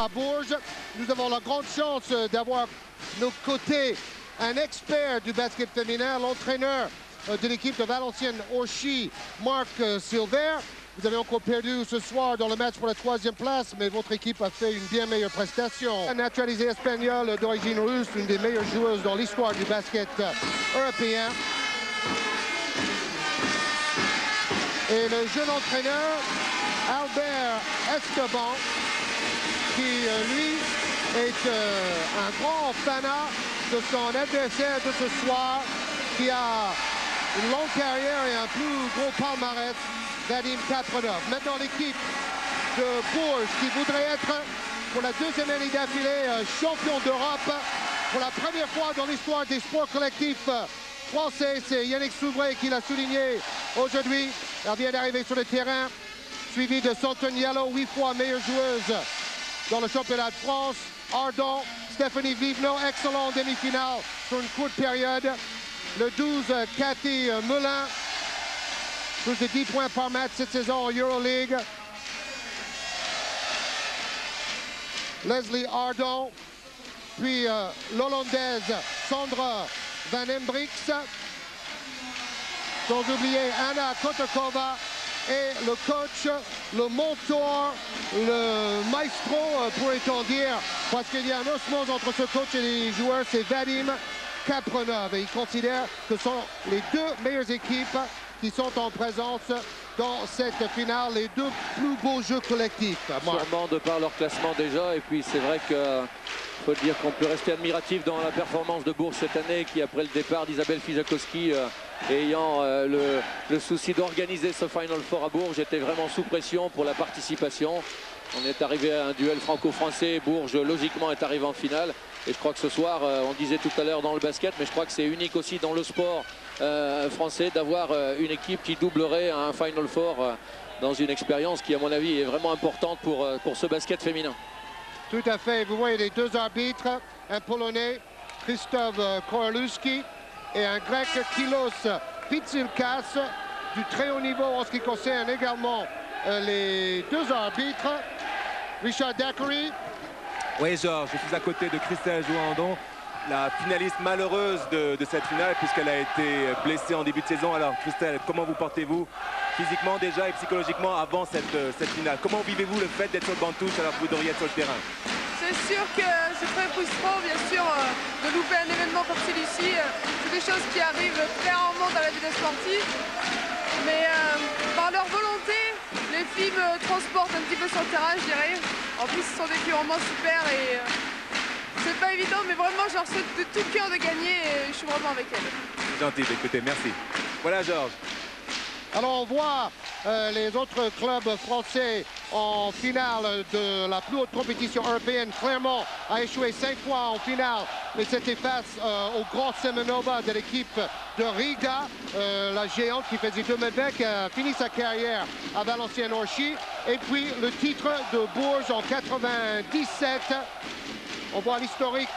À Bourges, nous avons la grande chance d'avoir nos côtés un expert du basket féminin, l'entraîneur de l'équipe de Valenciennes-Orchy, Marc Silver. Vous avez encore perdu ce soir dans le match pour la 3e place, mais votre équipe a fait une bien meilleure prestation. La naturalisée espagnole d'origine russe, une des meilleures joueuses dans l'histoire du basket européen. Et le jeune entraîneur, Albert Esteban, qui, lui, est un grand fanat de son adversaire de ce soir, qui a une longue carrière et un plus gros palmarès, Vadim Kapronov. Maintenant, l'équipe de Bourges, qui voudrait être, pour la 2e année d'affilée, champion d'Europe. Pour la première fois dans l'histoire des sports collectifs français, c'est Yannick Souvray qui l'a souligné aujourd'hui. Elle vient d'arriver sur le terrain, suivi de Santoniello, 8 fois meilleure joueuse dans le championnat de France. Ardon, Stéphanie Vivenot, excellent en demi-finale sur une courte période. Le 12, Cathy Melin, plus de 10 points par match cette saison en Euroleague. Leslie Ardon, puis l'Hollandaise Sandra Van Embryx, sans oublier Anna Kotakova, et le coach, le mentor, le maestro, pourrait-on dire, parce qu'il y a un osmose entre ce coach et les joueurs, c'est Vadim Kapronov. Et il considère que ce sont les 2 meilleures équipes qui sont en présence dans cette finale, les 2 plus beaux jeux collectifs. Sûrement de par leur classement déjà, et puis c'est vrai que faut dire qu'on peut rester admiratif dans la performance de Bourges cette année, qui après le départ d'Isabelle Fijakowski, ayant le souci d'organiser ce Final Four à Bourges, était vraiment sous pression pour la participation. On est arrivé à un duel franco-français, Bourges logiquement est arrivé en finale, et je crois que ce soir, on disait tout à l'heure dans le basket, mais je crois que c'est unique aussi dans le sport français d'avoir une équipe qui doublerait un Final Four dans une expérience qui à mon avis est vraiment importante pour ce basket féminin. Tout à fait, vous voyez les 2 arbitres, un Polonais, Krzysztof Koralewski, et un Grec, Kilos Pitsilkas, du très haut niveau en ce qui concerne également les 2 arbitres. Richard Daiquiri. Oui, Georges, je suis à côté de Christelle Jouandon, la finaliste malheureuse de cette finale, puisqu'elle a été blessée en début de saison. Alors, Christelle, comment vous portez-vous physiquement déjà et psychologiquement avant cette finale? Comment vivez-vous le fait d'être sur le banc de touche alors que vous devriez être sur le terrain? C'est sûr que c'est très frustrant, bien sûr, de louper un événement comme celui-ci. C'est des choses qui arrivent très rarement dans la vie des sportifs. Mais par leur volonté, les filles me transportent un petit peu sur le terrain, je dirais. En plus, ce sont des filles vraiment super et c'est pas évident, mais vraiment, je leur souhaite de tout cœur de gagner et je suis vraiment avec elles. Gentil, écoutez, merci. Voilà, Georges. Alors on voit les autres clubs français en finale de la plus haute compétition européenne. Clermont a échoué 5 fois en finale, mais c'était face au grand Semenova de l'équipe de Riga, la géante qui faisait 2,20 m, qui a fini sa carrière à Valenciennes-Orchy. Et puis le titre de Bourges en 97. On voit l'historique.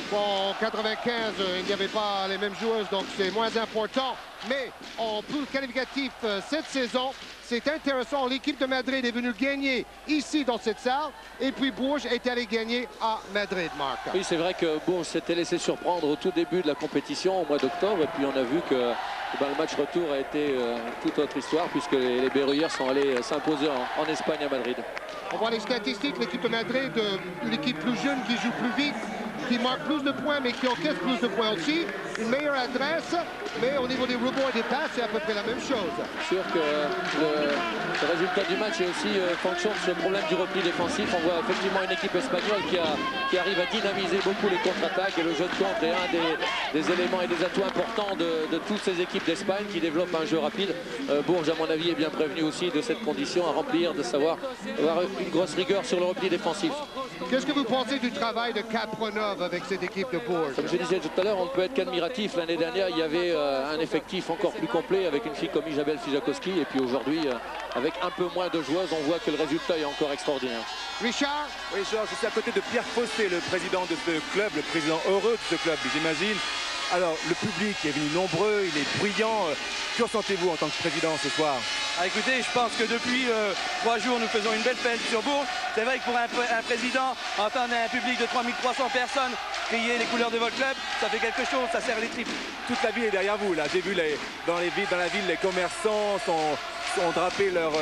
Bon, en 95, il n'y avait pas les mêmes joueuses, donc c'est moins important. Mais en poule qualificatif cette saison, c'est intéressant. L'équipe de Madrid est venue gagner ici dans cette salle. Et puis Bourges est allé gagner à Madrid, Marc. Oui, c'est vrai que Bourges s'était laissé surprendre au tout début de la compétition, au mois d'octobre. Et puis on a vu que le match retour a été toute autre histoire, puisque les Berruyères sont allés s'imposer en Espagne à Madrid. On voit les statistiques. L'équipe de Madrid, une équipe plus jeune qui joue plus vite, qui marque plus de points, mais qui encaisse plus de points aussi. Une meilleure adresse, mais au niveau des rebonds et des passes, c'est à peu près la même chose. C'est sûr que le résultat du match est aussi fonction de ce problème du repli défensif. On voit effectivement une équipe espagnole qui arrive à dynamiser beaucoup les contre-attaques, et le jeu de contre est un des éléments et des atouts importants de toutes ces équipes d'Espagne qui développent un jeu rapide. Bourges, à mon avis, est bien prévenu aussi de cette condition à remplir, de savoir avoir une grosse rigueur sur le repli défensif. Qu'est-ce que vous pensez du travail de Kapronov avec cette équipe de Bourges? Comme je disais tout à l'heure, on ne peut être qu'admiratif. L'année dernière, il y avait un effectif encore plus complet avec une fille comme Isabelle Fijakowski. Et puis aujourd'hui, avec un peu moins de joueuses, on voit que le résultat est encore extraordinaire. Richard? Oui, Georges, je suis à côté de Pierre Fossé, le président de ce club, le président heureux de ce club, j'imagine. Alors, le public est venu nombreux, il est bruyant. Que ressentez-vous en tant que président ce soir? Ah, écoutez, je pense que depuis 3 jours, nous faisons une belle fête sur Bourges. C'est vrai que pour un président, entendre un public de 3300 personnes crier les couleurs de votre club, ça fait quelque chose, ça serre les tripes. Toute la ville est derrière vous, là. J'ai vu dans la ville, les commerçants ont drapé leur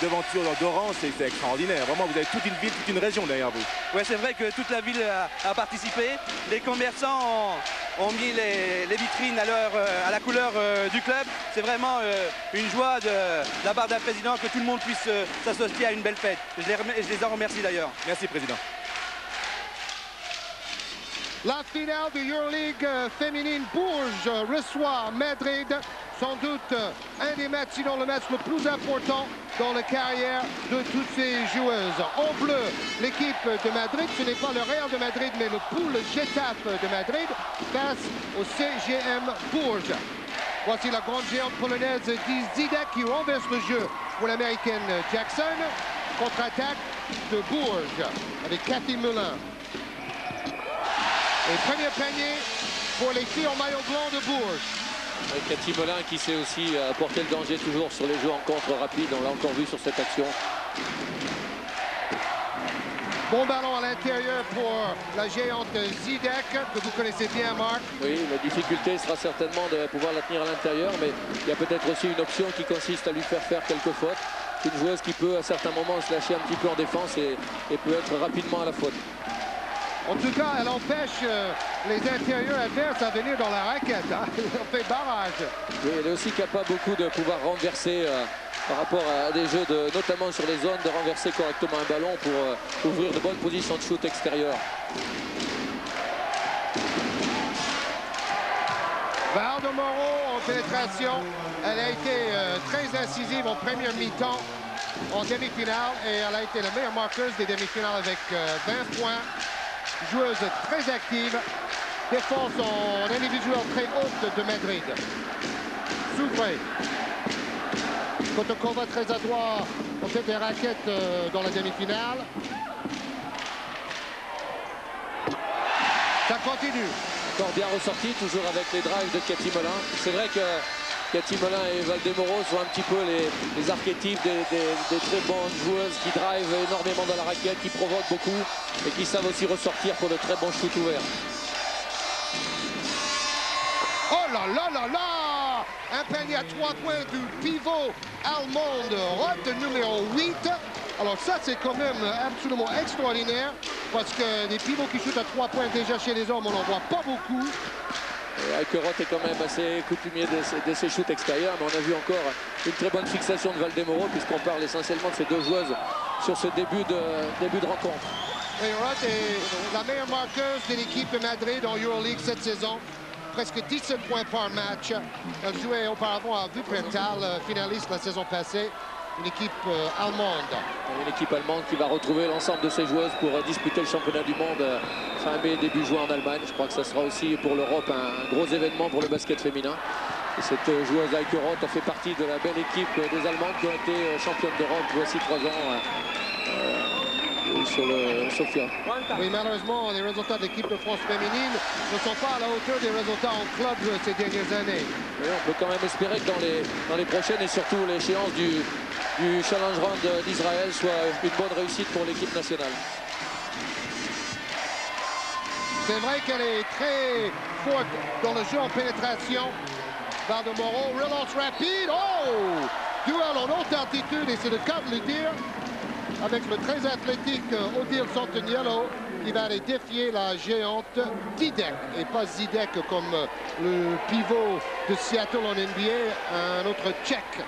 devanture d'orange, c'est extraordinaire. Vraiment, vous avez toute une ville, toute une région derrière vous. Oui, c'est vrai que toute la ville a participé. Les commerçants ont mis les vitrines à la couleur du club. C'est vraiment une joie de la part d'un président que tout le monde puisse s'associer à une belle fête. Je les en remercie d'ailleurs. Merci, Président. La finale de Euroleague féminine, Bourges reçoit Madrid. Sans doute un des matchs, sinon le match le plus important dans la carrière de toutes ces joueuses. En bleu, l'équipe de Madrid, ce n'est pas le Real de Madrid, mais le Pool Getafe de Madrid face au CGM Bourges. Voici la grande géante polonaise Zidek qui renverse le jeu pour l'américaine Jackson. Contre-attaque de Bourges avec Cathy Mullin. Et premier panier pour les filles en maillot blanc de Bourges. Cathy Mullin qui sait aussi apporter le danger toujours sur les jeux en contre rapide. On l'a encore vu sur cette action. Bon ballon à l'intérieur pour la géante Zidek, que vous connaissez bien, Marc. Oui, la difficulté sera certainement de pouvoir la tenir à l'intérieur, mais il y a peut-être aussi une option qui consiste à lui faire quelques fautes. C'est une joueuse qui peut à certains moments se lâcher un petit peu en défense et peut être rapidement à la faute. En tout cas, elle empêche les intérieurs adverses à venir dans la raquette. Hein. Elle fait barrage. Oui, elle est aussi capable beaucoup de pouvoir renverser par rapport à des jeux, notamment sur les zones, de renverser correctement un ballon pour ouvrir de bonnes positions de shoot extérieures. Val de Moreau en pénétration. Elle a été très incisive en première mi-temps en demi-finale et elle a été la meilleure marqueuse des demi-finales avec 20 points. Joueuse très active, défense en individuel très haute de Madrid. Souvré. Kotokova très adroit, on fait des raquettes dans la demi-finale. Ça continue. Encore bien ressorti, toujours avec les drives de Cathy Mullin. C'est vrai que Cathy Mullin et Val de Moreau sont un petit peu les archétypes des très bonnes joueuses qui drivent énormément dans la raquette, qui provoquent beaucoup et qui savent aussi ressortir pour de très bons shoots ouverts. Oh là là là là! Un panier à 3 points du pivot allemande, Roth numéro 8. Alors ça, c'est quand même absolument extraordinaire parce que des pivots qui shootent à 3 points déjà chez les hommes, on n'en voit pas beaucoup. Roth est quand même assez coutumier de ses shoots extérieurs, mais on a vu encore une très bonne fixation de Val de Moreau puisqu'on parle essentiellement de ces deux joueuses sur ce début de rencontre. Et Roth est la meilleure marqueuse de l'équipe de Madrid en Euroleague cette saison. Presque 17 points par match. Elle jouait auparavant à Wuppertal, finaliste la saison passée. Une équipe allemande. Une équipe allemande qui va retrouver l'ensemble de ses joueuses pour disputer le championnat du monde fin mai, début juin en Allemagne. Je crois que ça sera aussi pour l'Europe un gros événement pour le basket féminin. Et cette joueuse Heike Roth a fait partie de la belle équipe des Allemandes qui ont été championnes d'Europe voici 3 ans sur le Sofia. Oui, malheureusement, les résultats de l'équipe de France féminine ne sont pas à la hauteur des résultats en club ces dernières années. Et on peut quand même espérer que dans les prochaines et surtout l'échéance du Challenge Round d'Israël soit une bonne réussite pour l'équipe nationale. C'est vrai qu'elle est très forte dans le jeu en pénétration. Val de Moreau, relance rapide. Oh! Duel en haute altitude et c'est le cas de le dire. Avec le très athlétique Odile Santoniello qui va aller défier la géante Zidek. Et pas Zidek comme le pivot de Seattle en NBA, un autre tchèque.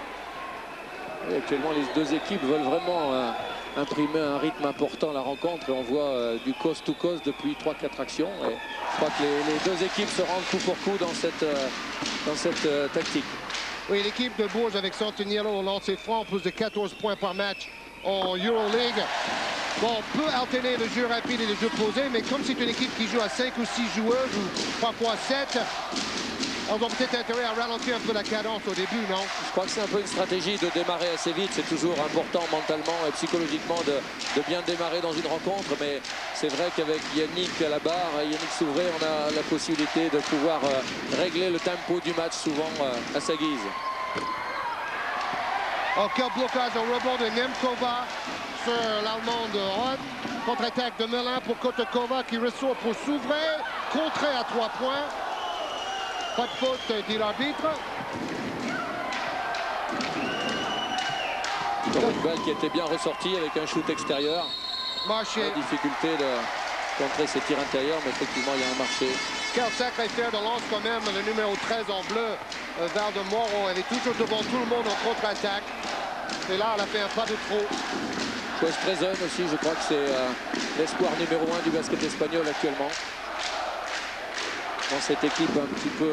Et actuellement, les deux équipes veulent vraiment imprimer un rythme important à la rencontre. Et on voit du coast to coast depuis 3-4 actions. Et je crois que les deux équipes se rendent coup pour coup dans cette tactique. Oui, l'équipe de Bourges avec Santoniello au lancer franc, plus de 14 points par match en Euroleague. Bon, on peut alterner le jeu rapide et le jeu posé, mais comme c'est une équipe qui joue à 5 ou 6 joueuses, ou parfois 7, on doit peut-être intérêt à ralentir un peu la cadence au début, non? Je crois que c'est un peu une stratégie de démarrer assez vite. C'est toujours important mentalement et psychologiquement de bien démarrer dans une rencontre. Mais c'est vrai qu'avec Yannick à la barre, Yannick Souvré, on a la possibilité de pouvoir régler le tempo du match souvent à sa guise. Oh, quel blocage au rebond de Nemkova sur l'Allemand de Roth. Contre-attaque de Melin pour Kotokova qui ressort pour s'ouvrir. Contré à 3 points. Pas de faute, dit l'arbitre. Une balle qui était bien ressortie avec un shoot extérieur. Marché. La difficulté de contrer ses tirs intérieurs, mais effectivement, il y a un marché. Quel sacré fer de lance quand même, le numéro 13 en bleu, Val de Moro. Elle est toujours devant tout le monde en contre-attaque. Et là, elle a fait un pas de trop. Chose Trezon aussi, je crois que c'est l'espoir numéro 1 du basket espagnol actuellement. Dans cette équipe un petit peu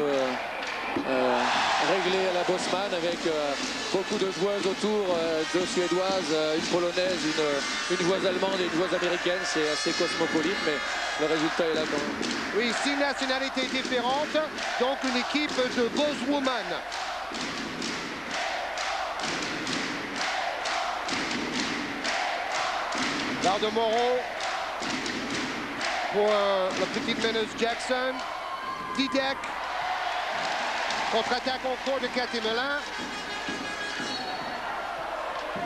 réglée à la Bosman avec beaucoup de joueuses autour, deux suédoises, une polonaise, une joueuse allemande et une joueuse américaine. C'est assez cosmopolite, mais le résultat est là quand même. Oui, 6 nationalités différentes, donc une équipe de Boswoman. Val de Moro pour la petite meneuse Jackson. Didek. Contre-attaque en cours de Cathy Melin.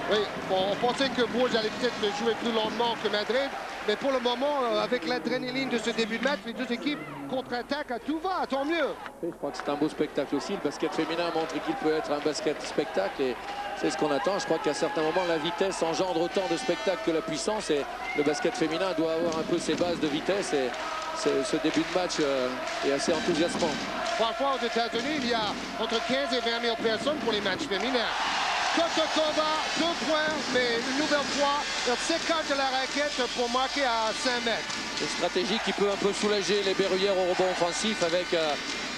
Oui, bon, on pensait que Bourges allait peut-être jouer plus lentement que Madrid. Mais pour le moment, avec l'adrénaline de ce début de match, les deux équipes contre-attaquent à tout va, tant mieux. Je crois que c'est un beau spectacle aussi. Le basket féminin montre qu'il peut être un basket spectacle et c'est ce qu'on attend. Je crois qu'à certains moments, la vitesse engendre autant de spectacle que la puissance et le basket féminin doit avoir un peu ses bases de vitesse et ce début de match est assez enthousiasmant. Parfois aux États-Unis, il y a entre 15 et 20 000 personnes pour les matchs féminins. Kotokova, 2 points, mais une nouvelle fois, il s'écarte de la raquette pour marquer à 5 mètres. Une stratégie qui peut un peu soulager les Berruyères au rebond offensif avec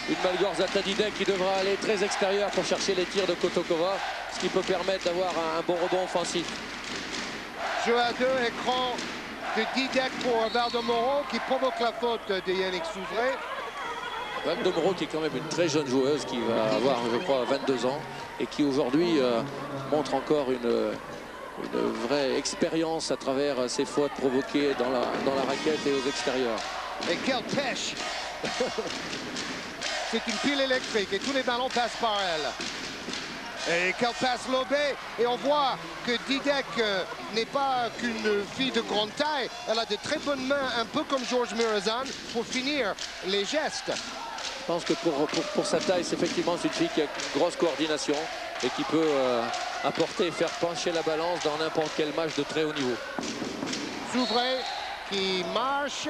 une Malgorza Tadidek qui devra aller très extérieur pour chercher les tirs de Kotokova, ce qui peut permettre d'avoir un bon rebond offensif. Jeu à 2, écran de Didek pour Val de Moro qui provoque la faute de Yannick Souvray. Val de Moro qui est quand même une très jeune joueuse qui va avoir, je crois, 22 ans et qui aujourd'hui montre encore une vraie expérience à travers ses fautes provoquées dans la raquette et aux extérieurs. Et quelle pêche! C'est une pile électrique et tous les ballons passent par elle. Et qu'elle passe lobée. Et on voit que Didek n'est pas qu'une fille de grande taille. Elle a de très bonnes mains, un peu comme Georges Mirazan, pour finir les gestes. Je pense que pour sa taille, c'est effectivement une fille qui a une grosse coordination et qui peut apporter et faire pencher la balance dans n'importe quel match de très haut niveau. Souvray qui marche.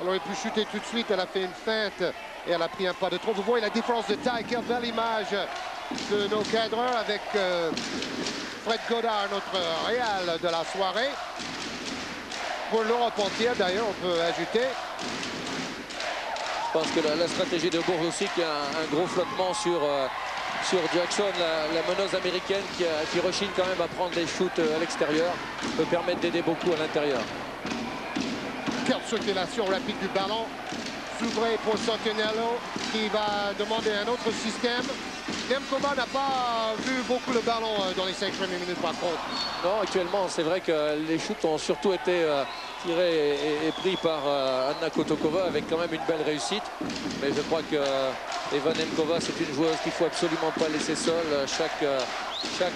Elle aurait pu chuter tout de suite. Elle a fait une feinte et elle a pris un pas de trop. Vous voyez la différence de taille. Quelle belle image de nos cadreurs avec Fred Godard, notre réal de la soirée. Pour l'Europe entière, d'ailleurs, on peut ajouter. Je pense que la stratégie de Bourges aussi, qui a un gros flottement sur Jackson, la meneuse américaine qui rechigne quand même à prendre des shoots à l'extérieur, peut permettre d'aider beaucoup à l'intérieur. Quelle circulation rapide du ballon. Souvray pour Santinello qui va demander un autre système. Nemkova n'a pas vu beaucoup le ballon dans les 5 premières minutes par contre. Non, actuellement, c'est vrai que les shoots ont surtout été tirés et pris par Anna Kotokova avec quand même une belle réussite. Mais je crois que Eva Nemkova, c'est une joueuse qu'il ne faut absolument pas laisser seule. Chaque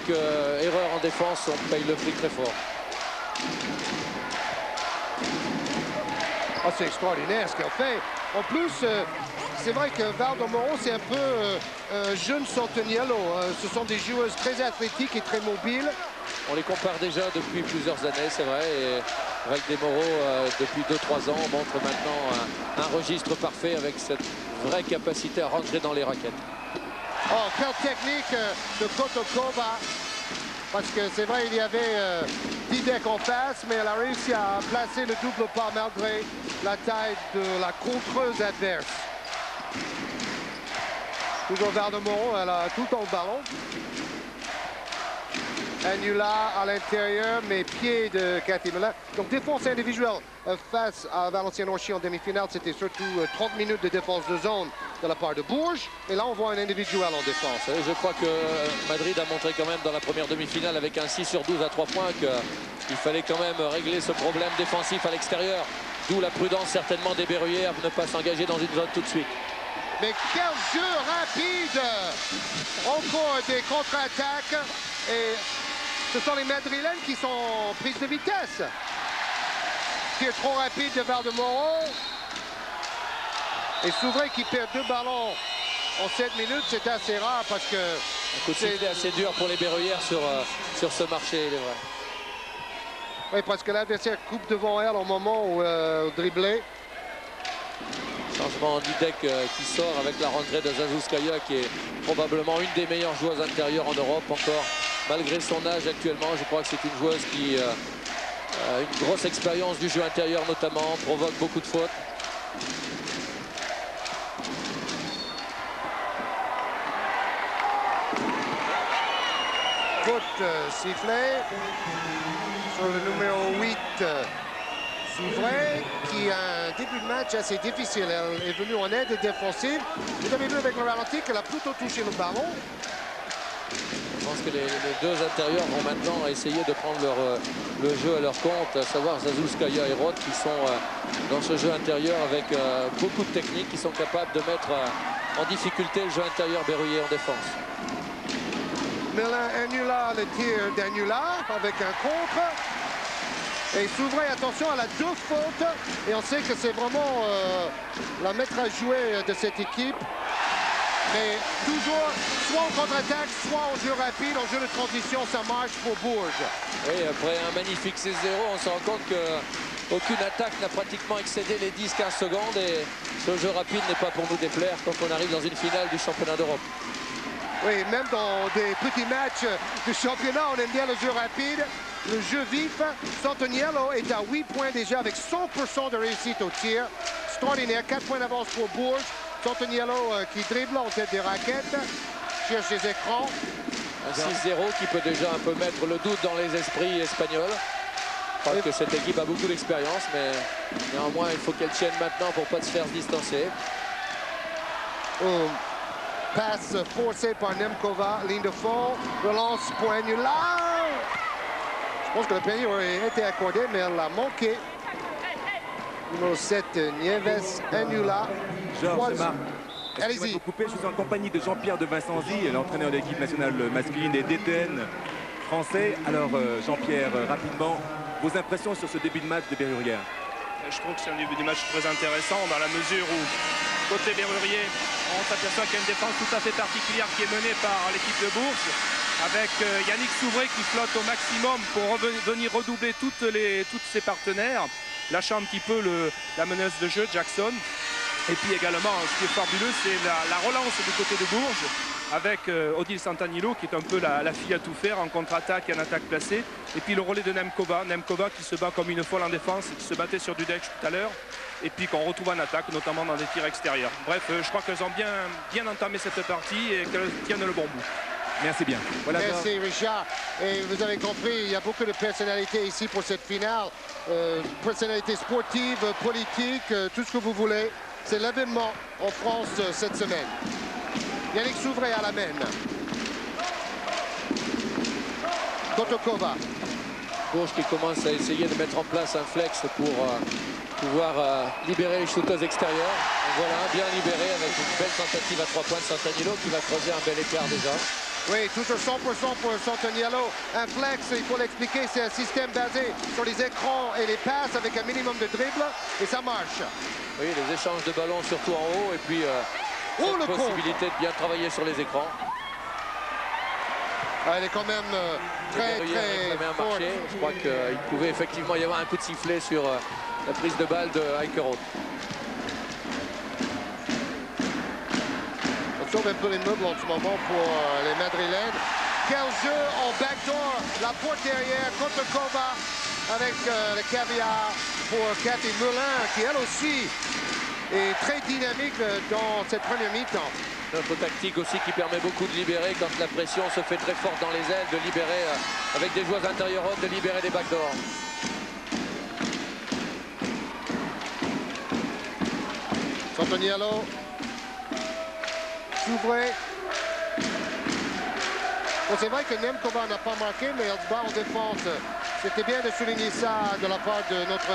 erreur en défense, on paye le prix très fort. Oh, c'est extraordinaire ce qu'elle fait. En plus, c'est vrai que Val de Moro, c'est un peu jeune Santinello. Ce sont des joueuses très athlétiques et très mobiles. On les compare déjà depuis plusieurs années, c'est vrai. Et Val de Moro, depuis 2-3 ans, montre maintenant un registre parfait avec cette vraie capacité à rentrer dans les raquettes. Oh, quelle technique de Kotokova. Parce que c'est vrai, il y avait Didek en face, mais elle a réussi à placer le double pas malgré la taille de la contreuse adverse. Toujours Val de Moro, elle a tout le temps le ballon. Annula à l'intérieur, mais pied de Cathy Melin. Donc défense individuelle face à Valenciennes-Orchy en demi-finale, c'était surtout 30 minutes de défense de zone de la part de Bourges. Et là, on voit un individuel en défense. Je crois que Madrid a montré quand même dans la première demi-finale avec un 6 sur 12 à 3 points qu'il fallait quand même régler ce problème défensif à l'extérieur. D'où la prudence certainement des Berruyères de ne pas s'engager dans une zone tout de suite. Mais quel jeu rapide! Encore des contre-attaques. Et ce sont les Madrilènes qui sont prises de vitesse. Tir trop rapide de Valdemoro. Et Souvray qui perd 2 ballons en 7 minutes, c'est assez rare parce que... C'était assez dur pour les Berruyères sur ce marché, il est vrai. Oui, parce que l'adversaire coupe devant elle au moment où dribblé. Changement d'Idek qui sort avec la rentrée de Zazouskaya, qui est probablement une des meilleures joueuses intérieures en Europe encore, malgré son âge actuellement. Je crois que c'est une joueuse qui a une grosse expérience du jeu intérieur notamment, provoque beaucoup de fautes. Faute sifflée sur le numéro 8, Souvray, qui a un début de match assez difficile. Elle est venue en aide défensive. Vous avez vu avec le ralenti qu'elle a plutôt touché le ballon. Je pense que les deux intérieurs vont maintenant essayer de prendre le jeu à leur compte, à savoir Zazouskaya et Roth, qui sont dans ce jeu intérieur avec beaucoup de technique, qui sont capables de mettre en difficulté le jeu intérieur berruyer en défense. Melin annula le tir d'Annula avec un contre. Et Souvray, attention, elle a 2 fautes. Et on sait que c'est vraiment la maître à jouer de cette équipe. Mais toujours, soit en contre-attaque, soit en jeu rapide, en jeu de transition, ça marche pour Bourges. Oui, après un magnifique 6-0, on se rend compte qu'aucune attaque n'a pratiquement excédé les 10-15 secondes. Et ce jeu rapide n'est pas pour nous déplaire quand on arrive dans une finale du championnat d'Europe. Oui, même dans des petits matchs de championnat, on aime bien le jeu rapide, le jeu vif. Santoniello est à 8 points déjà avec 100% de réussite au tir. Extraordinaire, 4 points d'avance pour Bourges. Santoniello qui dribble en tête des raquettes, cherche les écrans. Un 6-0 qui peut déjà un peu mettre le doute dans les esprits espagnols. Je crois que cette équipe a beaucoup d'expérience, mais néanmoins, il faut qu'elle tienne maintenant pour ne pas se faire distancer. Passe forcée par Nemkova, ligne de fond, relance pour Annula. Je pense que le panier aurait été accordé, mais elle l'a manqué. Numéro 7, Nieves Annula. Georges, Marc, allez-y. je suis en compagnie de Jean-Pierre de Vincenzi, l'entraîneur de l'équipe nationale masculine des DTN français. Alors Jean-Pierre, rapidement, vos impressions sur ce début de match de Berrurière? Je trouve que c'est un début de match très intéressant dans la mesure où, côté Berrurier, on s'aperçoit qu'il y a une défense tout à fait particulière qui est menée par l'équipe de Bourges, avec Yannick Souvray qui flotte au maximum pour venir redoubler tous ses partenaires, lâchant un petit peu la menace de jeu, Jackson. Et puis également, ce qui est fabuleux, c'est la relance du côté de Bourges, avec Odile Santanilo qui est un peu la fille à tout faire en contre-attaque et en attaque placée. Et puis le relais de Nemkova qui se bat comme une folle en défense et qui se battait sur Dudek tout à l'heure. Et puis qu'on retrouve en attaque, notamment dans des tirs extérieurs. Bref, je crois qu'elles ont bien entamé cette partie et qu'elles tiennent le bon bout. Merci bien. Voilà. Merci Richard. Et vous avez compris, il y a beaucoup de personnalités ici pour cette finale. Personnalités sportives, politiques, tout ce que vous voulez. C'est l'événement en France cette semaine. Yannick Souvray à la main. Kotokova. Bourges qui commence à essayer de mettre en place un flex pour pouvoir libérer les shooters extérieurs. Et voilà, bien libéré avec une belle tentative à 3 points de Santaniello qui va creuser un bel écart déjà. Oui, toujours 100% pour Santaniello. Un flex, il faut l'expliquer, c'est un système basé sur les écrans et les passes avec un minimum de dribble et ça marche. Oui, les échanges de ballons surtout en haut et puis cette possibilité de bien travailler sur les écrans. Elle est quand même très forte. Je crois qu'il pouvait effectivement y avoir un coup de sifflet sur la prise de balle de Eikerhout. On sauve un peu les meubles en ce moment pour les Madrilènes. Quel jeu en backdoor, la porte derrière, Kotokova avec le caviar pour Cathy Melin qui elle aussi est très dynamique dans cette première mi-temps. Notre tactique aussi qui permet beaucoup de libérer quand la pression se fait très forte dans les ailes, de libérer avec des joueurs intérieurs hautes, de libérer des backdoors. Santaniello. Souvray. Bon, c'est vrai que Nemkova n'a pas marqué, mais elle se bat en défense. C'était bien de souligner ça de la part de notre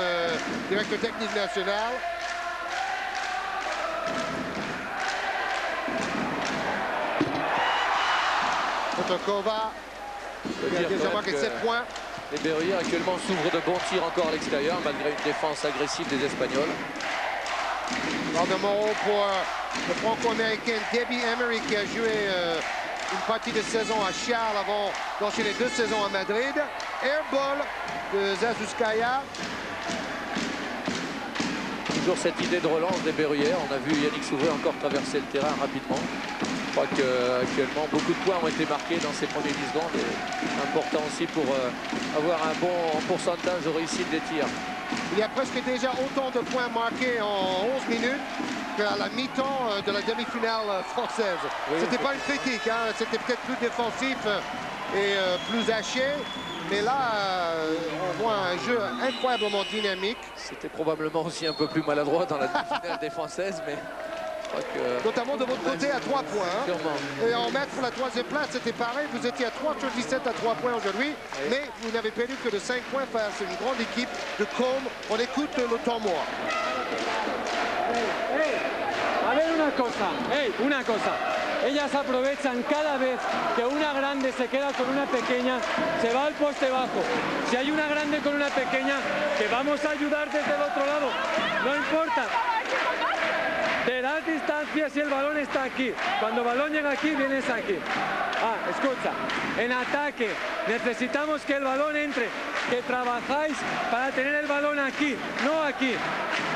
directeur technique national. Kotokova. Il a déjà marqué 7 points. Les Berruyers actuellement s'ouvrent de bons tirs encore à l'extérieur, malgré une défense agressive des Espagnols. Ball de Moro pour le franco-américain Debbie Emery qui a joué une partie de saison à Charles avant d'enchaîner 2 saisons à Madrid. Airball de Zazouskaya. Toujours cette idée de relance des Berruyers. On a vu Yannick Souvray encore traverser le terrain rapidement. Je crois qu'actuellement, beaucoup de points ont été marqués dans ces premiers 10 secondes. Et important aussi pour avoir un bon pourcentage de réussite des tirs. Il y a presque déjà autant de points marqués en 11 minutes qu'à la mi-temps de la demi-finale française. Oui, c'était pas une critique, hein. C'était peut-être plus défensif et plus haché. Mais là, on voit un jeu incroyablement dynamique. C'était probablement aussi un peu plus maladroit dans la demi-finale des Françaises, mais je crois que... Notamment de votre côté à 3 points. Hein. Sûrement. Et en mettre pour la 3e place, c'était pareil. Vous étiez à 3 sur 17 à 3 points aujourd'hui. Oui. Mais vous n'avez perdu que de 5 points face à une grande équipe de Combe. On écoute le temps mort. A ver una cosa, una cosa. Ellas aprovechan cada vez que una grande se queda con una pequeña, se va al poste bajo. Si hay una grande con una pequeña, que vamos a ayudar desde el otro lado. No importa. Te das distancia si el balón está aquí. Cuando el balón llega aquí, vienes aquí. Ah, escucha. En ataque necesitamos que el balón entre, que trabajáis para tener el balón aquí, no aquí.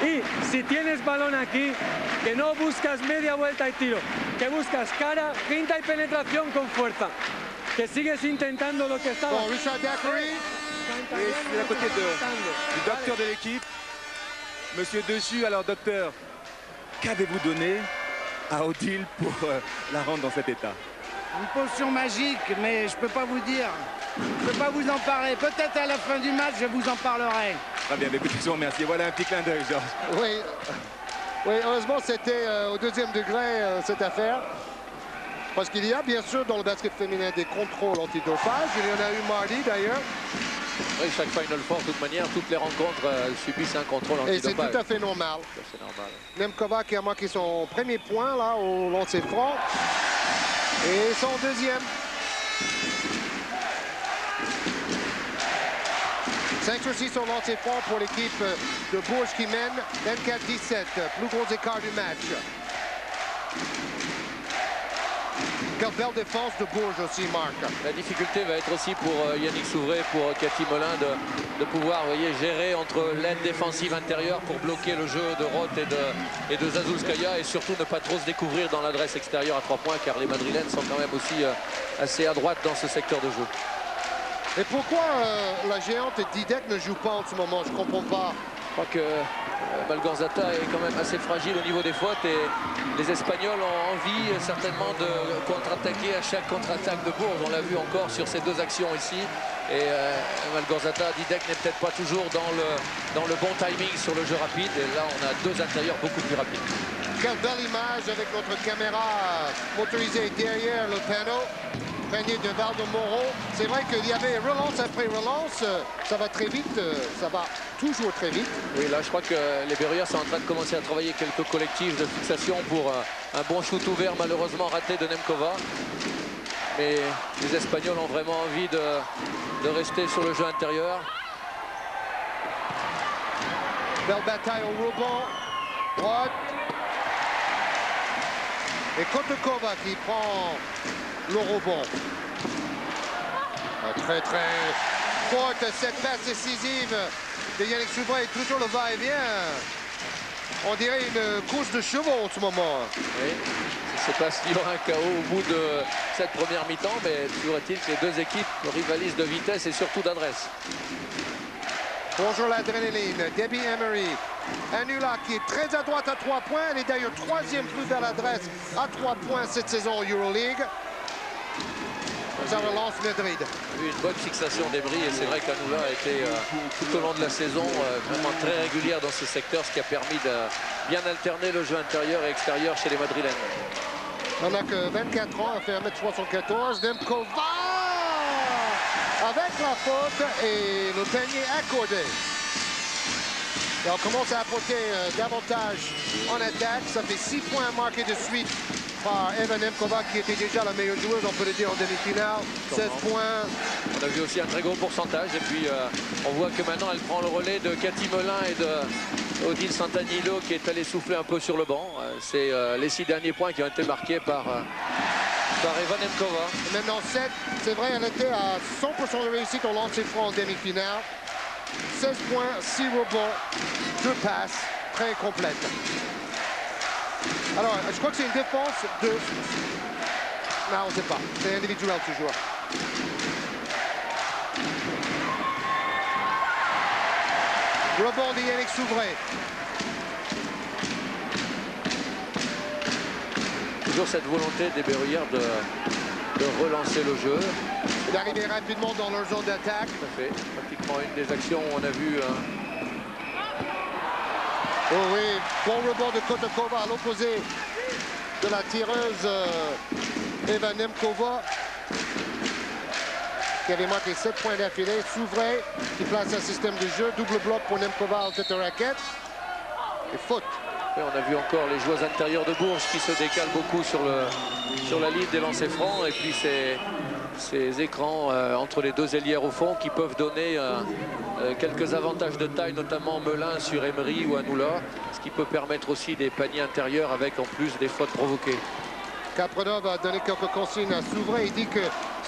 Y si tienes balón aquí, que no buscas media vuelta y tiro, que buscas cara, finta y penetración con fuerza. Que sigues intentando lo que estaba. Bon, Richard Dackery. Et je suis à côté du docteur de l'équipe, Monsieur Dessus. Alors docteur, qu'avez-vous donné à Odile pour la rendre dans cet état? Une potion magique, mais je peux pas vous dire. Je peux pas vous en parler. Peut-être à la fin du match, je vous en parlerai. Très bien, écoutez, je vous remercie. Voilà un petit clin d'œil, Georges. Oui. Oui, heureusement, c'était au 2e degré, cette affaire. Parce qu'il y a, bien sûr, dans le basket féminin, des contrôles antidopage. Il y en a eu mardi, d'ailleurs. Oui, chaque Final Four, de toute manière, toutes les rencontres subissent un contrôle Et c'est antidopage. tout à fait normal. C'est normal. Nemkova qui a marqué son premier point, là, au lancer franc. Et son 2e. 5 sur 6 au lancer franc pour l'équipe de Bourges qui mène 24-17. Plus gros écart du match. Quelle belle défense de Bourges aussi, Marc. La difficulté va être aussi pour Yannick Souvray, pour Cathy Molin, de pouvoir gérer entre l'aide défensive intérieure pour bloquer le jeu de Roth et de Zazulskaya et surtout ne pas trop se découvrir dans l'adresse extérieure à 3 points car les Madrilènes sont quand même aussi assez à droite dans ce secteur de jeu. Et pourquoi la géante Didek ne joue pas en ce moment? Je ne comprends pas. Je crois que Malgorzata est quand même assez fragile au niveau des fautes et les Espagnols ont envie certainement de contre-attaquer à chaque contre-attaque de Bourges. On l'a vu encore sur ces 2 actions ici. Et Malgorzata, Didek n'est peut-être pas toujours dans le bon timing sur le jeu rapide. Et là, on a 2 intérieurs beaucoup plus rapides. Quelle belle image avec notre caméra motorisée derrière le panneau. Panier de Val de Moro. C'est vrai qu'il y avait relance après relance. Ça va très vite. Ça va toujours très vite. Oui, là, je crois que les Berruyers sont en train de commencer à travailler quelques collectifs de fixation pour un bon shoot ouvert, malheureusement raté de Nemkova. Mais les Espagnols ont vraiment envie de rester sur le jeu intérieur. Belle bataille au rebond. Droite. Et Kotokova qui prend le rebond. Très forte cette passe décisive de Yannick Souvray. Toujours le va-et-vient. On dirait une course de chevaux en ce moment. Oui, je ne sais pas s'il y aura un chaos au bout de cette première mi-temps, mais toujours est-il que les 2 équipes rivalisent de vitesse et surtout d'adresse. Bonjour l'adrénaline. Debbie Emery. Anula qui est très à droite à 3 points. Elle est d'ailleurs 3e plus à l'adresse à 3 points cette saison en Euroleague. Ça relance Madrid. Une bonne fixation d'Emery et c'est vrai qu'Anula a été tout au long de la saison vraiment très régulière dans ce secteur, ce qui a permis de bien alterner le jeu intérieur et extérieur chez les Madrilènes. On n'a que 24 ans, elle fait 1m74. Nemkova avec la faute et le panier accordé. Et on commence à apporter davantage en attaque. Ça fait 6 points marqués de suite par Eva Nemkova, qui était déjà la meilleure joueuse, on peut le dire, en demi-finale. 16 points. On a vu aussi un très gros pourcentage. Et puis, on voit que maintenant, elle prend le relais de Cathy Melin et de Odile Santanilo, qui est allée souffler un peu sur le banc. C'est les 6 derniers points qui ont été marqués par Eva Nemkova. Et maintenant 7, c'est vrai, elle était à 100% de réussite au lancer franc en demi-finale. 16 points, 6 rebonds, 2 passes, très complète. Alors, je crois que c'est une défense de... Non, on ne sait pas. C'est individuel toujours. Rebond de Yannick Souvray. Toujours cette volonté des Berruyères de relancer le jeu. D'arriver rapidement dans leur zone d'attaque. Tout à fait. Pratiquement une des actions où on a vu... Oh oui, bon rebond de Kotokova à l'opposé de la tireuse Eva Nemkova, qui avait marqué 7 points d'affilée. Souvray qui place un système de jeu, double bloc pour Nemkova en tête de raquette. Et faute. Et on a vu encore les joueuses intérieures de Bourges qui se décalent beaucoup sur la ligne des lancers francs. Et puis ces écrans entre les deux ailières au fond qui peuvent donner quelques avantages de taille, notamment Melin sur Emery ou Anoula, ce qui peut permettre aussi des paniers intérieurs avec en plus des fautes provoquées. Kaprenov a donné quelques consignes à Souvray. Il dit que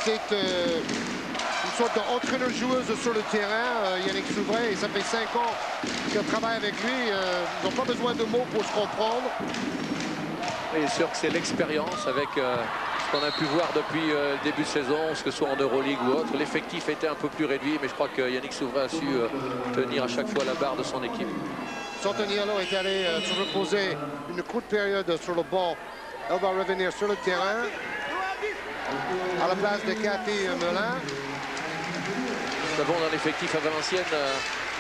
c'est une sorte d'entraîneur-joueuse sur le terrain, Yannick Souvray, et ça fait 5 ans qu'elle travaille avec lui. Ils n'ont pas besoin de mots pour se comprendre. Et sûr que c'est l'expérience avec ce qu'on a pu voir depuis le début de saison, que ce soit en Euroleague ou autre. L'effectif était un peu plus réduit, mais je crois que Yannick Souvray a su tenir à chaque fois la barre de son équipe. Santaniello est allé se reposer une courte période sur le banc. Elle va revenir sur le terrain à la place de Cathy Melin. Nous avons dans l'effectif à Valenciennes